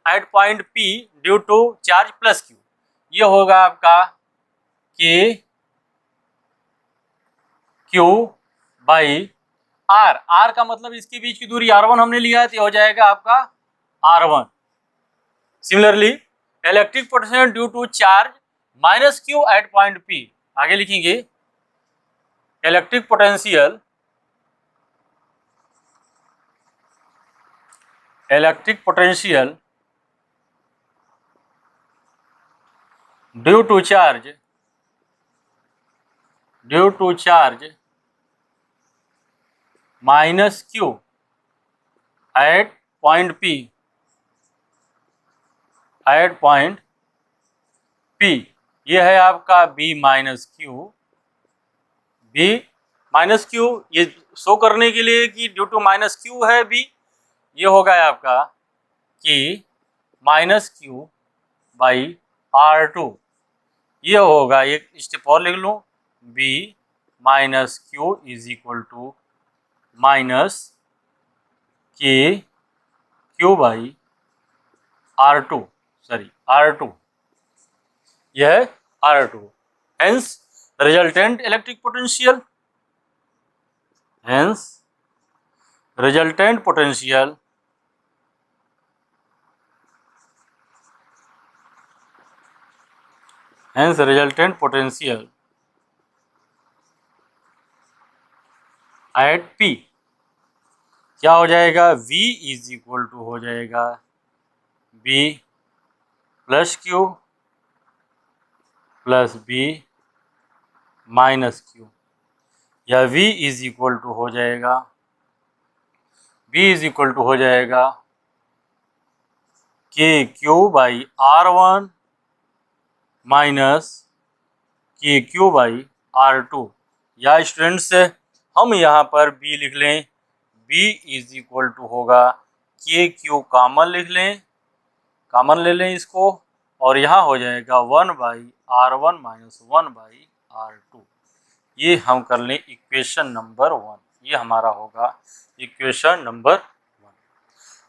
at point P due to charge plus q, ये होगा आपका Q बाई R का मतलब इसके बीच की दूरी R1 हमने लिया है तो हो जाएगा आपका R1। Similarly electric potential due to charge minus q at point P, आगे लिखेंगे electric potential due to charge minus q at point P, ये है आपका B माइनस क्यू। ये शो करने के लिए कि ड्यू टू माइनस क्यू है B, ये होगा आपका कि माइनस क्यू बाई R2। ये होगा, एक स्टेप और लिख लो, B minus q is equal to minus q by R2, यह है R2। Hence resultant electric potential at P क्या हो जाएगा, V इज इक्वल टू हो जाएगा B plus Q plus B minus Q, या V इज इक्वल टू हो जाएगा KQ by R1 minus KQ by R2, या स्टूडेंट्स हम यहाँ पर B लिख लें, B इज इक्वल टू होगा KQ कॉमन लिख लें, कॉमन ले लें इसको, और यहाँ हो जाएगा 1 by R1 minus 1 by R2। ये हम कर लें इक्वेशन नंबर 1, ये हमारा होगा इक्वेशन नंबर 1।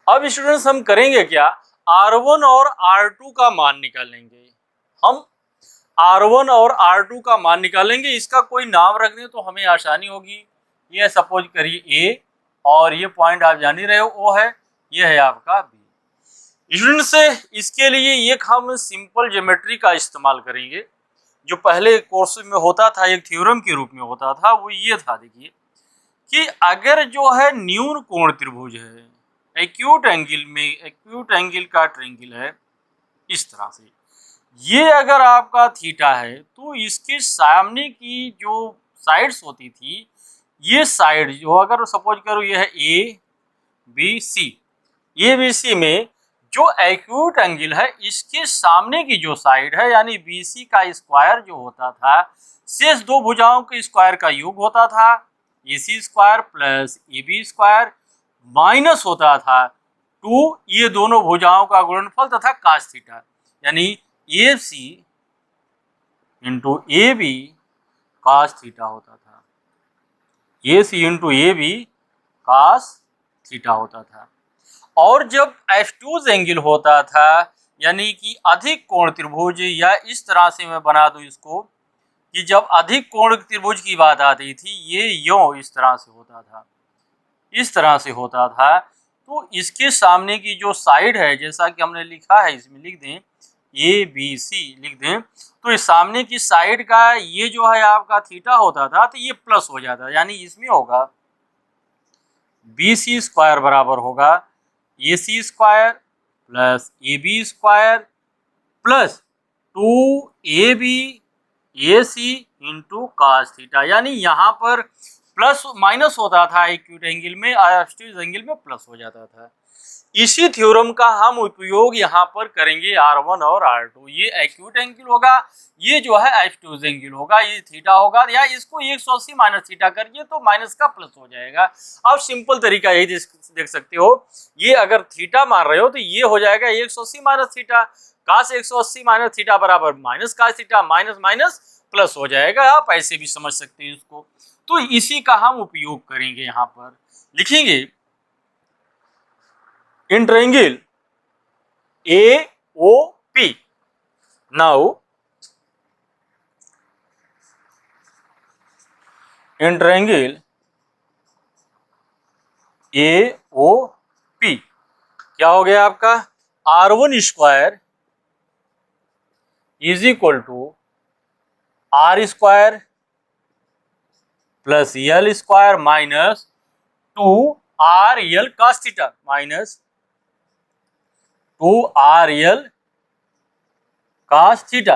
अब स्टूडेंट्स हम करेंगे क्या, R1 और R2 का मान निकालेंगे। हम R1 और R2 का मान निकालेंगे, इसका कोई नाम रख दें तो हमें आसानी होगी। ये सपोज करिए A, और ये पॉइंट आप जान ही रहे हो O है, ये है आपका B। स्टूडेंट्स इसके लिए एक हम सिंपल ज्योमेट्री का इस्तेमाल करेंगे, जो पहले कोर्स में होता था, एक थ्योरम के रूप में होता था। वो ये था, देखिए कि अगर जो है न्यून कोण त्रिभुज है, एक्यूट एंगल का ट्रायंगल है इस तरह से, ये अगर आपका थीटा है तो इसके सामने की जो साइड्स होती थी, ये साइड जो अगर सपोज करो ये है ए बी सी में जो एक्यूट एंगल है, इसके सामने की जो साइड है यानी BC का स्क्वायर जो होता था, शेष दो भुजाओं के स्क्वायर का योग होता था AC square plus AB square, minus होता था 2 ये दोनों भुजाओं का गुणनफल तथा cos थीटा, यानी AC into AB cos theta होता था, AC into AB cos theta होता था। और जब एब्ट्यूज एंगल होता था, यानी कि अधिक कोण त्रिभुज, या इस तरह से मैं बना दूं इसको कि जब अधिक कोण त्रिभुज की बात आती थी, ये यों इस तरह से होता था, तो इसके सामने की जो साइड है, जैसा कि हमने लिखा है, इसमें लिख दें ABC लिख दें, तो इस सामने की साइड का ये जो है आपका थीटा होता था, तो ये प्लस हो जाता, यानी इसमें होगा BC स्क्वायर बराबर होगा AC square plus AB square plus 2AB AC into cos theta, यानी यहाँ पर प्लस माइनस होता था एक्यूट एंगल में, ऑब्ट्यूज एंगल में प्लस हो जाता था। इसी थ्योरम का हम उपयोग यहाँ पर करेंगे R1 और R2। ये एक्यूट एंगल होगा, ये जो है ऑब्ट्यूज एंगल होगा, ये थीटा होगा, या इसको 180 माइनस थीटा करिए तो माइनस का प्लस हो जाएगा। अब सिंपल तरीका यही देख सकते हो, ये अगर थीटा मान रहे हो तो ये हो जाएगा 180 माइनस थीटा, काश 180 माइनस थीटा बराबर माइनस काश थीटा, माइनस माइनस प्लस हो जाएगा। आप ऐसे भी समझ सकते हैं इसको, तो इसी का हम उपयोग करेंगे। यहाँ पर लिखेंगे in triangle AOP. Now in triangle AOP क्या हो गया आपका, R1 square is equal to R square plus L square minus 2RL cos theta minus 2RL cos theta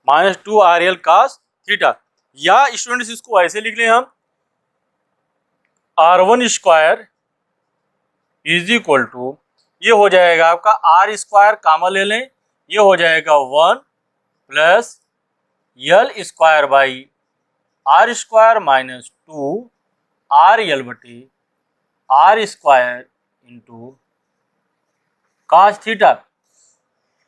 minus 2RL cos theta, या स्टूडेंट्स इसको ऐसे लिख लें हम R1 square is equal to, ये हो जाएगा आपका R स्क्वायर कॉमन ले लें, ये हो जाएगा 1 plus L square by R square minus 2RL बटे R square into cos theta.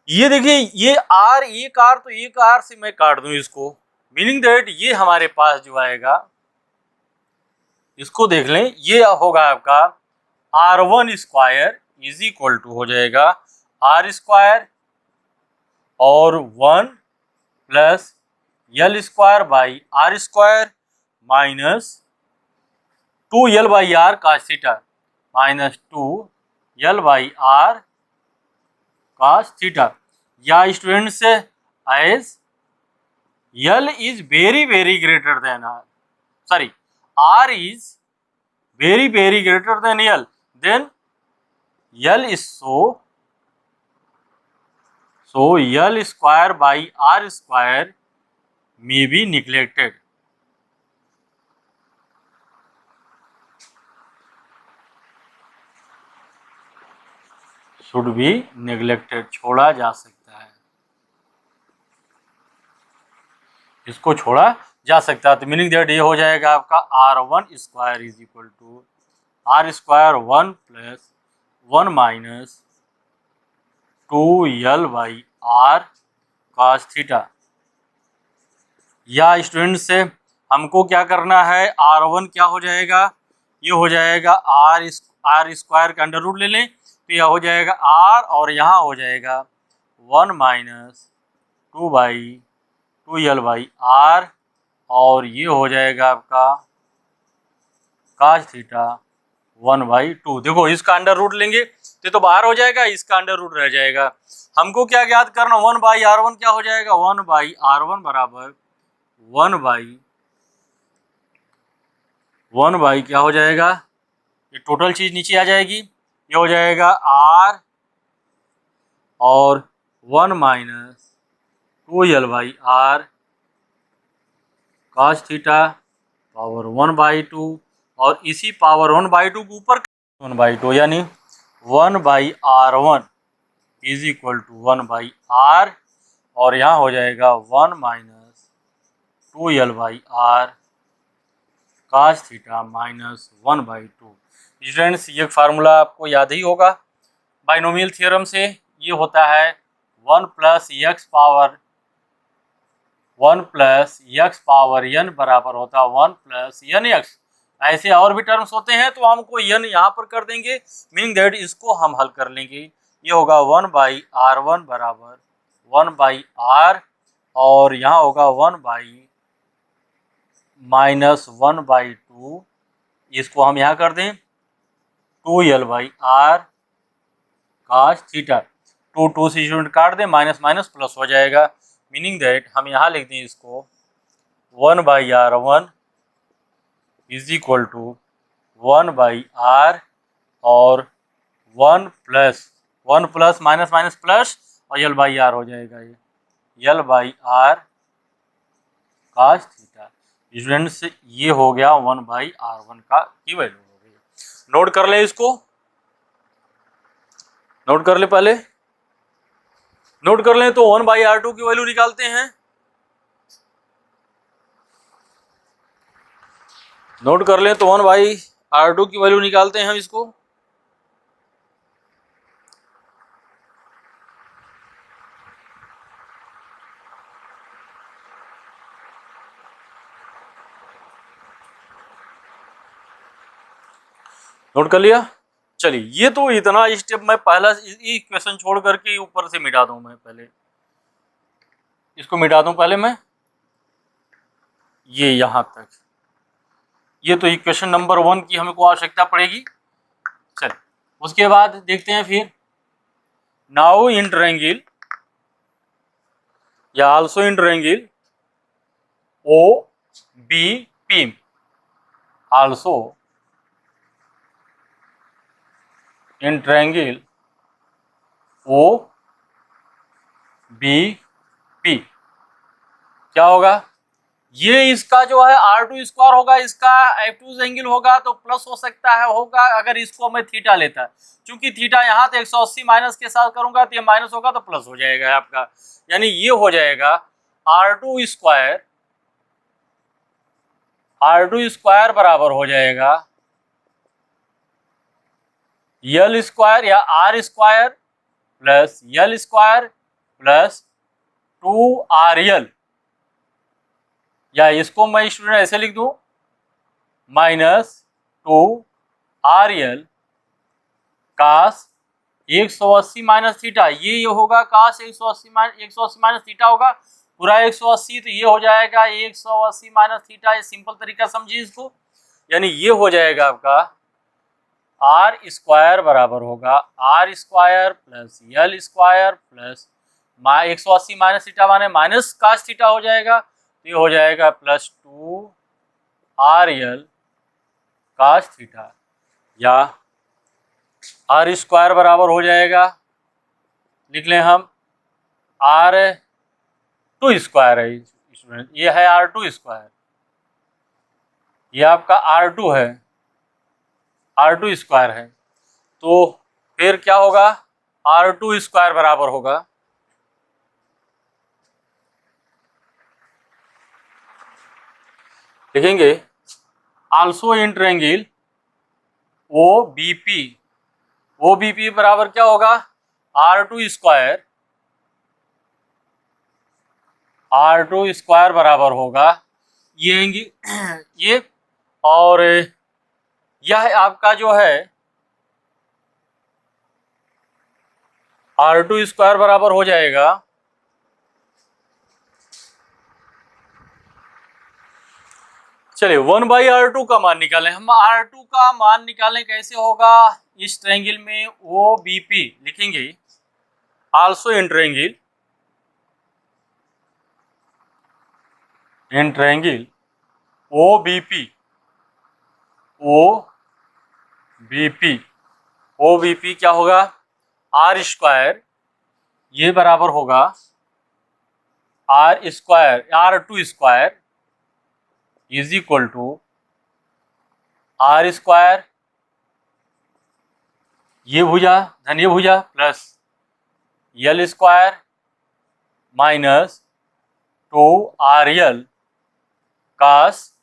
ये देखिए, ये R एक R तो एक R से मैं काट दूं इसको, मीनिंग दैट ये हमारे पास जो आएगा, इसको देख लें, ये होगा आपका R1 square is equal to हो जाएगा R स्क्वायर और 1 plus L square by R square minus 2L by R cos theta minus 2L by R cos theta, या students as L is very very greater than R, sorry R is very greater than L, then L is so L square by R square may be neglected. Should be neglected, छोड़ा जा सकता है, इसको छोड़ा जा सकता है। तो मीनिंग दैट ये हो जाएगा आपका R1 square is equal to R square 1 plus 1 minus 2L by R cos theta. या स्टूडेंट से हमको क्या करना है, R1 क्या हो जाएगा, ये हो जाएगा R स्क्वायर का अंडर रूट ले लें तो यह हो जाएगा R, और यहाँ हो जाएगा 1 माइनस 2L बाई R, और ये हो जाएगा आपका cos थीटा 1/2। देखो इसका अंडर रूट लेंगे तो बाहर हो जाएगा, इसका अंडर रूट रह जाएगा। हमको क्या ज्ञात करना, 1/R1 क्या हो जाएगा, 1/R1 बराबर 1 बाई क्या हो जाएगा, ये टोटल चीज नीचे आ जाएगी, ये हो जाएगा R और 1 minus 2L by R cos theta power 1/2, और इसी पावर 1/2 के ऊपर 1/2 यानी 1/R1 is equal to 1/R, और यहाँ हो जाएगा 1 minus 2L by R cos theta minus 1/2। Students ये फार्मूला आपको याद ही होगा, बाइनोमियल थ्योरम से ये होता है 1 प्लस एक्स पावर n बराबर होता है 1 प्लस n एक्स। ऐसे और भी टर्म्स होते हैं तो हमको n यहाँ पर कर देंगे, मीनिंग दैट इसको हम हल कर लेंगे। ये होगा 1/R1 बराबर 1/R, और यहाँ होगा 1 बाई माइनस 1/2, इसको हम यहाँ कर दें 2L by R cos theta. 2 से स्टूडेंट काट दें, माइनस माइनस प्लस हो जाएगा, मीनिंग दैट हम यहाँ लिख दें इसको 1/R1 is equal to 1/R, और 1 प्लस माइनस माइनस प्लस, और L बाई R हो जाएगा, ये L by R cos theta. Students ये हो गया 1/R1 का की वैल्यू हो गई। नोट कर ले, इसको नोट कर ले, पहले नोट कर लें तो 1/R2 की वैल्यू निकालते हैं। नोट कर लें तो 1/R2 की वैल्यू निकालते हैं हम इसको। नोट कर लिया। चलिए ये तो इतना स्टेप मैं पहला इक्वेशन छोड़ करके ऊपर से मिटा दूं, मैं पहले इसको मिटा दूं पहले मैं, ये यहां तक, ये तो इक्वेशन नंबर 1 की हमको आवश्यकता पड़ेगी। चलिए उसके बाद देखते हैं फिर, नाउ इन ट्रायंगल या also in triangle O B P, also in triangle O B P क्या होगा, ये इसका जो है R2 स्क्वायर होगा, इसका एक्यूज एंगल होगा तो प्लस हो सकता है, होगा अगर इसको मैं थीटा लेता है, क्योंकि थीटा यहाँ तो 180 माइनस के साथ करूंगा तो ये माइनस होगा तो प्लस हो जाएगा आपका, यानी ये हो जाएगा R2 स्क्वायर बराबर हो जाएगा L स्क्वायर या R square plus L square plus 2RL, या इसको मैं स्टूडेंट ऐसे लिख दूं माइनस 2RL कास 180 माइनस थीटा, ये होगा कास 180 माइनस थीटा होगा, पूरा 180 तो ये हो जाएगा 180 माइनस थीटा, ये सिंपल तरीका समझिए इसको, यानी ये हो जाएगा आपका R स्क्वायर बराबर होगा R square plus L square plus 180 minus theta माने माइनस कास थीटा हो जाएगा, तो ये हो जाएगा प्लस 2RL कास थीटा, या आर स्क्वायर बराबर हो जाएगा, लिख लें हम आर टू स्क्वायर है स्टूडेंट, ये है आर टू स्क्वायर, ये आपका आर टू है, आर टू स्क्वायर है, तो फिर क्या होगा, आर टू स्क्वायर बराबर होगा, लिखेंगे also in triangle O B P, O B P बराबर क्या होगा, R two square, R two square बराबर होगा ये ये, और यह आपका जो है आर टू स्क्वायर बराबर हो जाएगा, चलिए 1/r2 का मान निकालें हम। r2 का मान निकालें कैसे होगा, इस ट्रायंगल में ओ बी पी लिखेंगे, also in triangle O B P, O B P, O B P क्या होगा, आर स्क्वायर, ये बराबर होगा R square, R two square is equal to R square, ये भुजा धन ये भुजा plus L square minus two R L cos,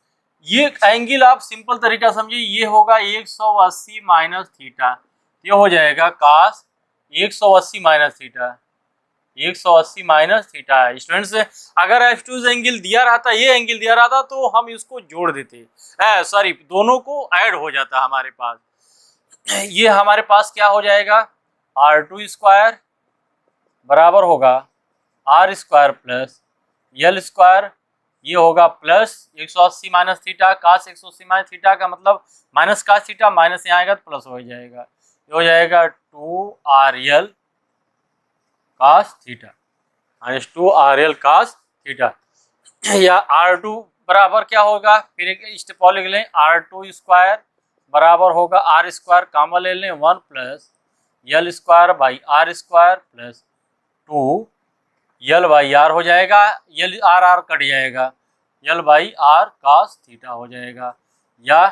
ये एंगल आप सिंपल तरीका समझिए, ये होगा 180 माइनस थीटा, ये हो जाएगा कास 180 माइनस थीटा, 180 माइनस थीटा है स्टूडेंट्स। अगर एक्यूज एंगल दिया रहता, ये एंगल दिया रहता तो हम इसको जोड़ देते, सॉरी दोनों को ऐड हो जाता हमारे पास, ये हमारे पास क्या हो जाएगा, आर टू स्क्वायर बराबर होगा R square plus L square, ये होगा plus 180 minus theta, cos 180 minus theta का मतलब माइनस कास थीटा, माइनस यहाँ आएगा तो प्लस हो जाएगा, ये हो जाएगा 2r cos theta minus 2r cos theta, या r2 बराबर क्या होगा, फिर एक स्टेप और लिख लें, r2 स्क्वायर बराबर होगा आर स्क्वायर कामा ले लें 1 plus L square by R square plus 2 L by R हो जाएगा, यल आर आर कट जाएगा, L by R cos theta हो जाएगा, या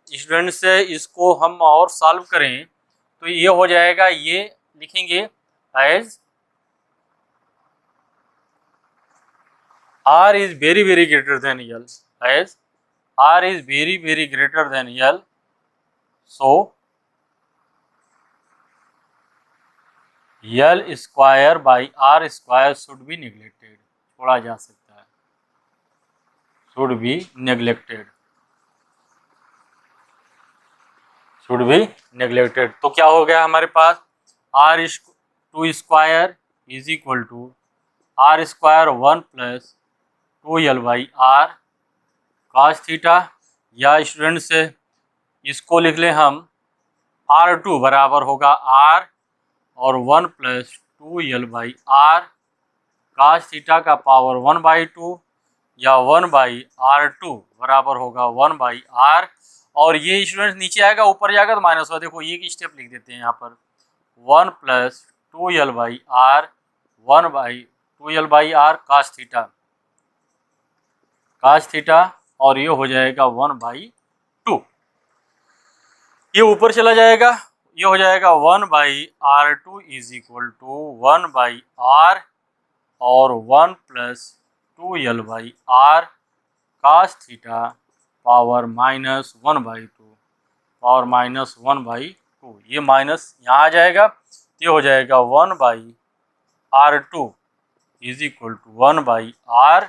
स्टूडेंट से इसको हम और सॉल्व करें तो ये हो जाएगा, ये लिखेंगे as R is very very greater than L, as R is very very greater than L, so L square by R square should be neglected, छोड़ा जा सकता है, should be neglected, should be neglected, तो क्या हो गया हमारे पास, R two square is equal to R square 1 plus 2l by R cos theta, या स्टूडेंट से इसको लिख लें हम r2 बराबर होगा r और 1 plus 2l by R cos theta का पावर 1/2, या 1/r2 बराबर होगा 1/r, और ये स्टूडेंट नीचे आएगा ऊपर जाएगा तो माइनस होगा, देखो ये एक स्टेप लिख देते हैं यहाँ पर 1 plus 2l by R 1/2l by R cos theta, और ये हो जाएगा 1/2, ये ऊपर चला जाएगा, ये हो जाएगा 1/r2 is equal to 1/r और 1 plus 2l by R cos theta power -1/2, power -1/2, ये माइनस यहाँ आ जाएगा, ये हो जाएगा 1/r2 is equal to 1/r,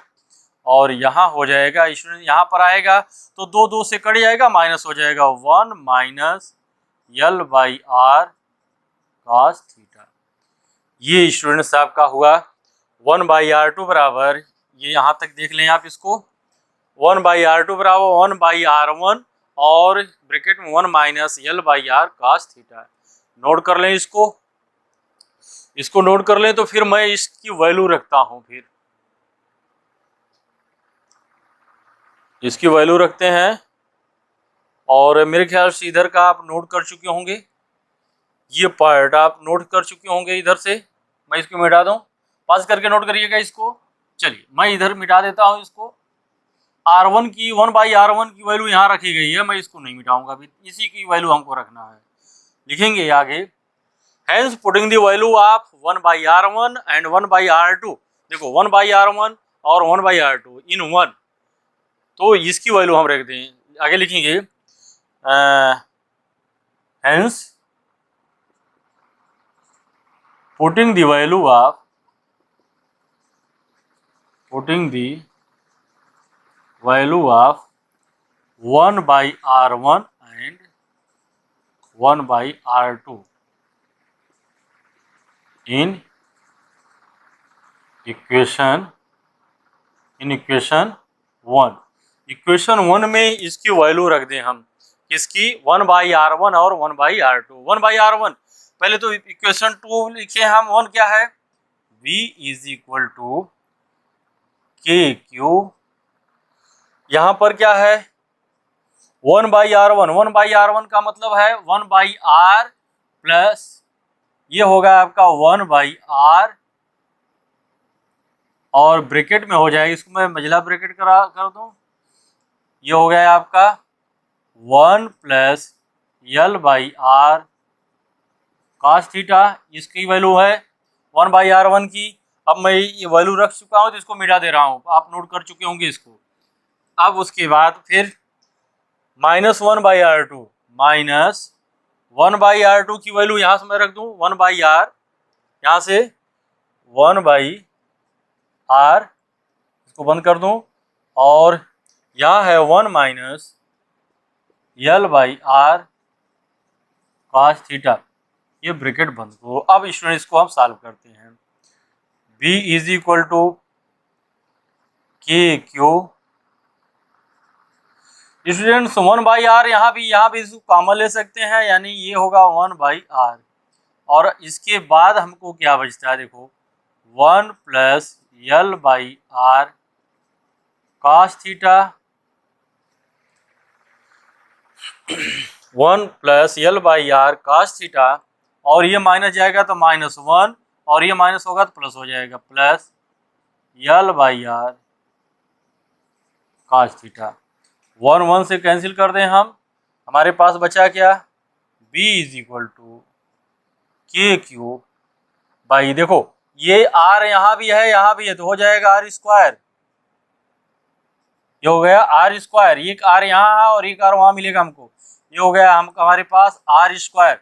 और यहाँ हो जाएगा स्टूडेंट, यहाँ पर आएगा तो 2 से कट जाएगा, माइनस हो जाएगा 1 minus L by R cos theta, ये स्टूडेंट साहब का हुआ 1/r2 बराबर, ये यहाँ तक देख लें आप इसको, 1/r2 बराबर 1/r1 और ब्रैकेट में 1 minus L by R cos theta, note कर लें इसको नोट कर लें, तो फिर मैं इसकी वैल्यू रखता हूं, फिर इसकी वैल्यू रखते हैं और मेरे ख्याल से इधर का आप नोट कर चुके होंगे, ये पार्ट आप नोट कर चुके होंगे। इधर से मैं इसको मिटा दूं, पास करके नोट करिएगा इसको। चलिए मैं इधर मिटा देता हूं इसको। R1 की 1/R1 की वैल्यू यहाँ रखी गई है, मैं इसको नहीं मिटाऊंगा अभी, इसी की वैल्यू हमको रखना है। लिखेंगे आगे, hence putting the value of 1/R1 and 1/R2। देखो 1/R1 और 1/R2 इन 1, तो इसकी वैल्यू हम रख दें। आगे लिखेंगे hence putting the value of 1/R1 and 1/R2 in equation 1। Equation 1 में इसकी वैल्यू रख दें हम, किसकी, 1/R1 और 1/R2। 1/R1 पहले तो इक्वेशन 2 लिखे हम, 1 क्या है, V is equal to KQ, यहाँ पर क्या है 1/R1। 1/R1 का मतलब है 1/R प्लस ये होगा आपका 1/R, और ब्रैकेट में हो जाएगा, इसको मैं मझला ब्रैकेट कर दूं, ये हो गया आपका 1 प्लस L/R cos थीटा, इसकी वैल्यू है 1/R1 की। अब मैं ये वैल्यू रख चुका हूं तो इसको मिटा दे रहा हूं, आप नोट कर चुके होंगे इसको। अब उसके बाद फिर -1/R2 माइनस 1/R2 की वैल्यू यहां से मैं रख दूं 1/R, यहां से 1/R, इसको बंद कर दूं, और यहाँ है 1 माइनस L/R cos थीटा, ये ब्रैकेट बंद करो। अब स्टूडेंट इसको हम सॉल्व करते हैं। B is equal to KQ, students 1/R यहाँ भी इसको कॉमन ले सकते हैं, यानी ये होगा 1/R, और इसके बाद हमको क्या बचता है, देखो 1 plus L/R cos theta, 1 plus L/R cos theta, और ये माइनस जाएगा तो -1, और ये माइनस होगा तो प्लस हो जाएगा, प्लस L/R cos थीटा। 1 से कैंसिल कर दें हम, हमारे पास बचा क्या, B is equal to KQ by, देखो ये R यहाँ भी है यहाँ भी है, तो हो जाएगा R², ये हो गया R², एक R यहाँ है और एक R वहां मिलेगा हमको, ये हो गया हमारे पास R²,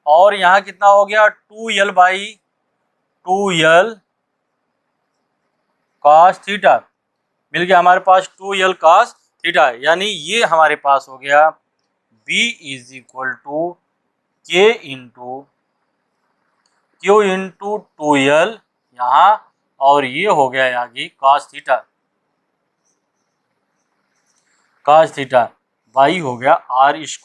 और यहाँ कितना हो गया 2L cos थीटा, मिल गया हमारे पास 2L cos थीटा, यानी ये हमारे पास हो गया B is equal to Q into 2L यहाँ, और ये हो गया आगे cos थीटा बाई हो गया R²।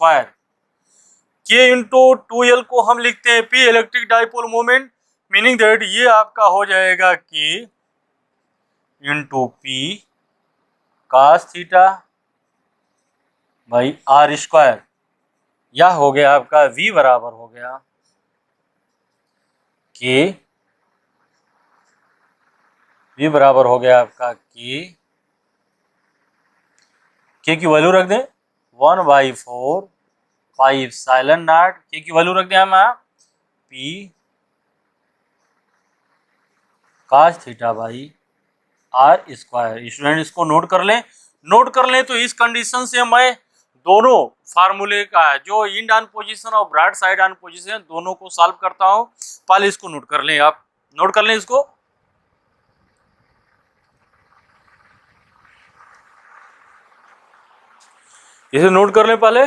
K इंटू 2L को हम लिखते हैं P electric dipole moment, meaning that ये आपका हो जाएगा K into P cos theta by R², यह हो गया आपका V बराबर हो गया K, V बराबर हो गया आपका K की वैल्यू रख दें 1/4 5 साइलन नॉट, K की वैल्यू रख दें हम P cos theta by R²। Student इसको नोट कर लें, तो इस कंडीशन से मैं दोनों फार्मूले का जो इंड ऑन पोजीशन और ब्रॉड साइड ऑन पोजीशन दोनों को सॉल्व करता हूं। पहले इसको नोट कर लें, आप नोट कर लें इसको। इसे नोट कर लें पहले,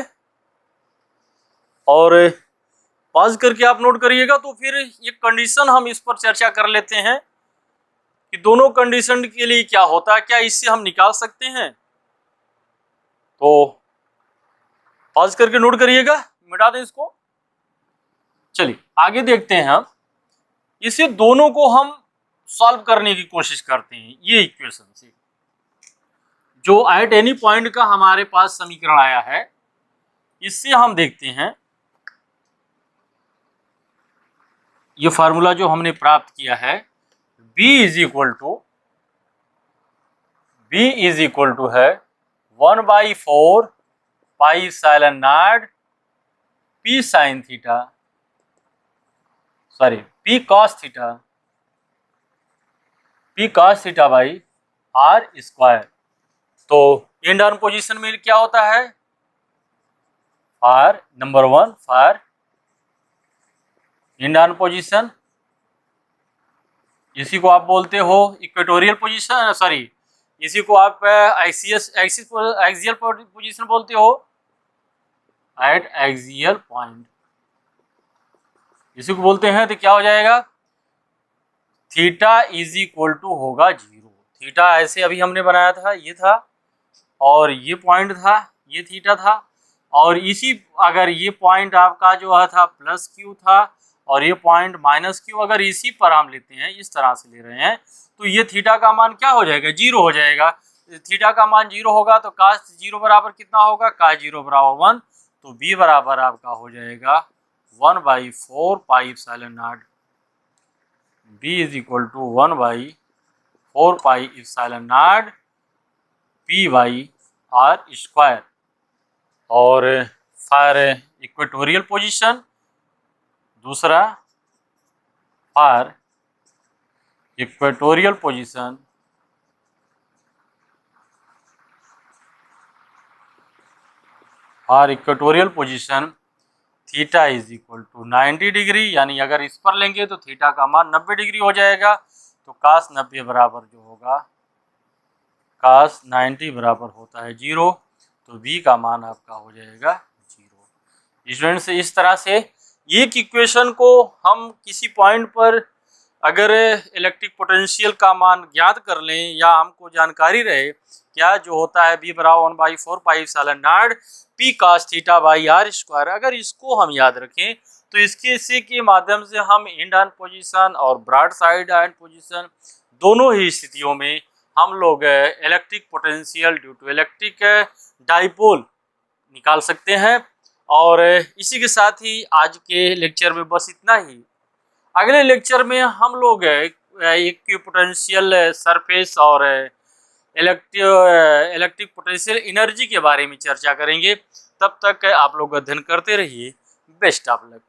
और पॉज करके आप नोट करिएगा, तो फिर ये कंडीशन हम इस पर चर्चा कर लेते हैं कि दोनों कंडीशन के लिए क्या होता है, क्या इससे हम निकाल सकते हैं। तो पॉज करके नोट करिएगा, मिटा दें इसको। चलिए आगे देखते हैं हम, इसे दोनों को हम सॉल्व करने की कोशिश करते हैं। ये इक्वेशन से जो एट एनी पॉइंट का हमारे पास समीकरण आया है, इससे हम देखते हैं ये फार्मूला जो हमने प्राप्त किया है, B इज इक्वल टू है 1/4 pi epsilon naught P sine theta, sorry P cos theta by R square. तो एंड ऑन पोजीशन में क्या होता है, for number 1 for end on position, इसी को आप बोलते हो इक्वेटोरियल पोजीशन, सॉरी इसी को आप एक्सियल पोजीशन बोलते हो, एट एक्सियल पॉइंट इसी को बोलते हैं। तो क्या हो जाएगा, थीटा इज इक्वल टू होगा 0। थीटा ऐसे अभी हमने बनाया था, ये था और ये पॉइंट था, ये थीटा था, और इसी अगर ये पॉइंट आपका जो है था प्लस क्यू था और ये पॉइंट माइनस क्यू, अगर इसी पर हम लेते हैं, इस तरह से ले रहे हैं, तो ये थीटा का मान क्या हो जाएगा, 0 हो जाएगा। थीटा का मान 0 होगा तो कास 0 बराबर कितना होगा, कास 0 बराबर 1। तो b बराबर आपका हो जाएगा 1/4 pi epsilon nought, b is equal to 1/4 pi epsilon nought p by r square. और फॉर इक्वेटोरियल पोजीशन, दूसरा for equatorial position theta is equal to 90 degree, यानी अगर इस पर लेंगे तो थीटा का मान 90 डिग्री हो जाएगा। तो कास 90 बराबर जो होगा, कास 90 बराबर होता है 0, तो b का मान आपका हो जाएगा 0। स्टूडेंट्स, इस तरह से एक इक्वेशन को हम किसी पॉइंट पर अगर इलेक्ट्रिक पोटेंशियल का मान ज्ञात कर लें या हमको जानकारी रहे क्या जो होता है b बराबर 1/4 pi epsilon nought p cos theta by r square, अगर इसको हम याद रखें तो इसके के माध्यम से हम एंड ऑन पोजीशन और ब्रॉड साइड एंड पोजीशन दोनों ही स्थितियों में हम लोग electric potential due to electric dipole निकाल सकते हैं। और इसी के साथ ही आज के लेक्चर में बस इतना ही। अगले लेक्चर में हम लोग एक पोटेंशियल सरफेस और इलेक्ट्रिक पोटेंशियल एनर्जी के बारे में चर्चा करेंगे। तब तक आप लोग अध्ययन करते रहिए। Best of luck.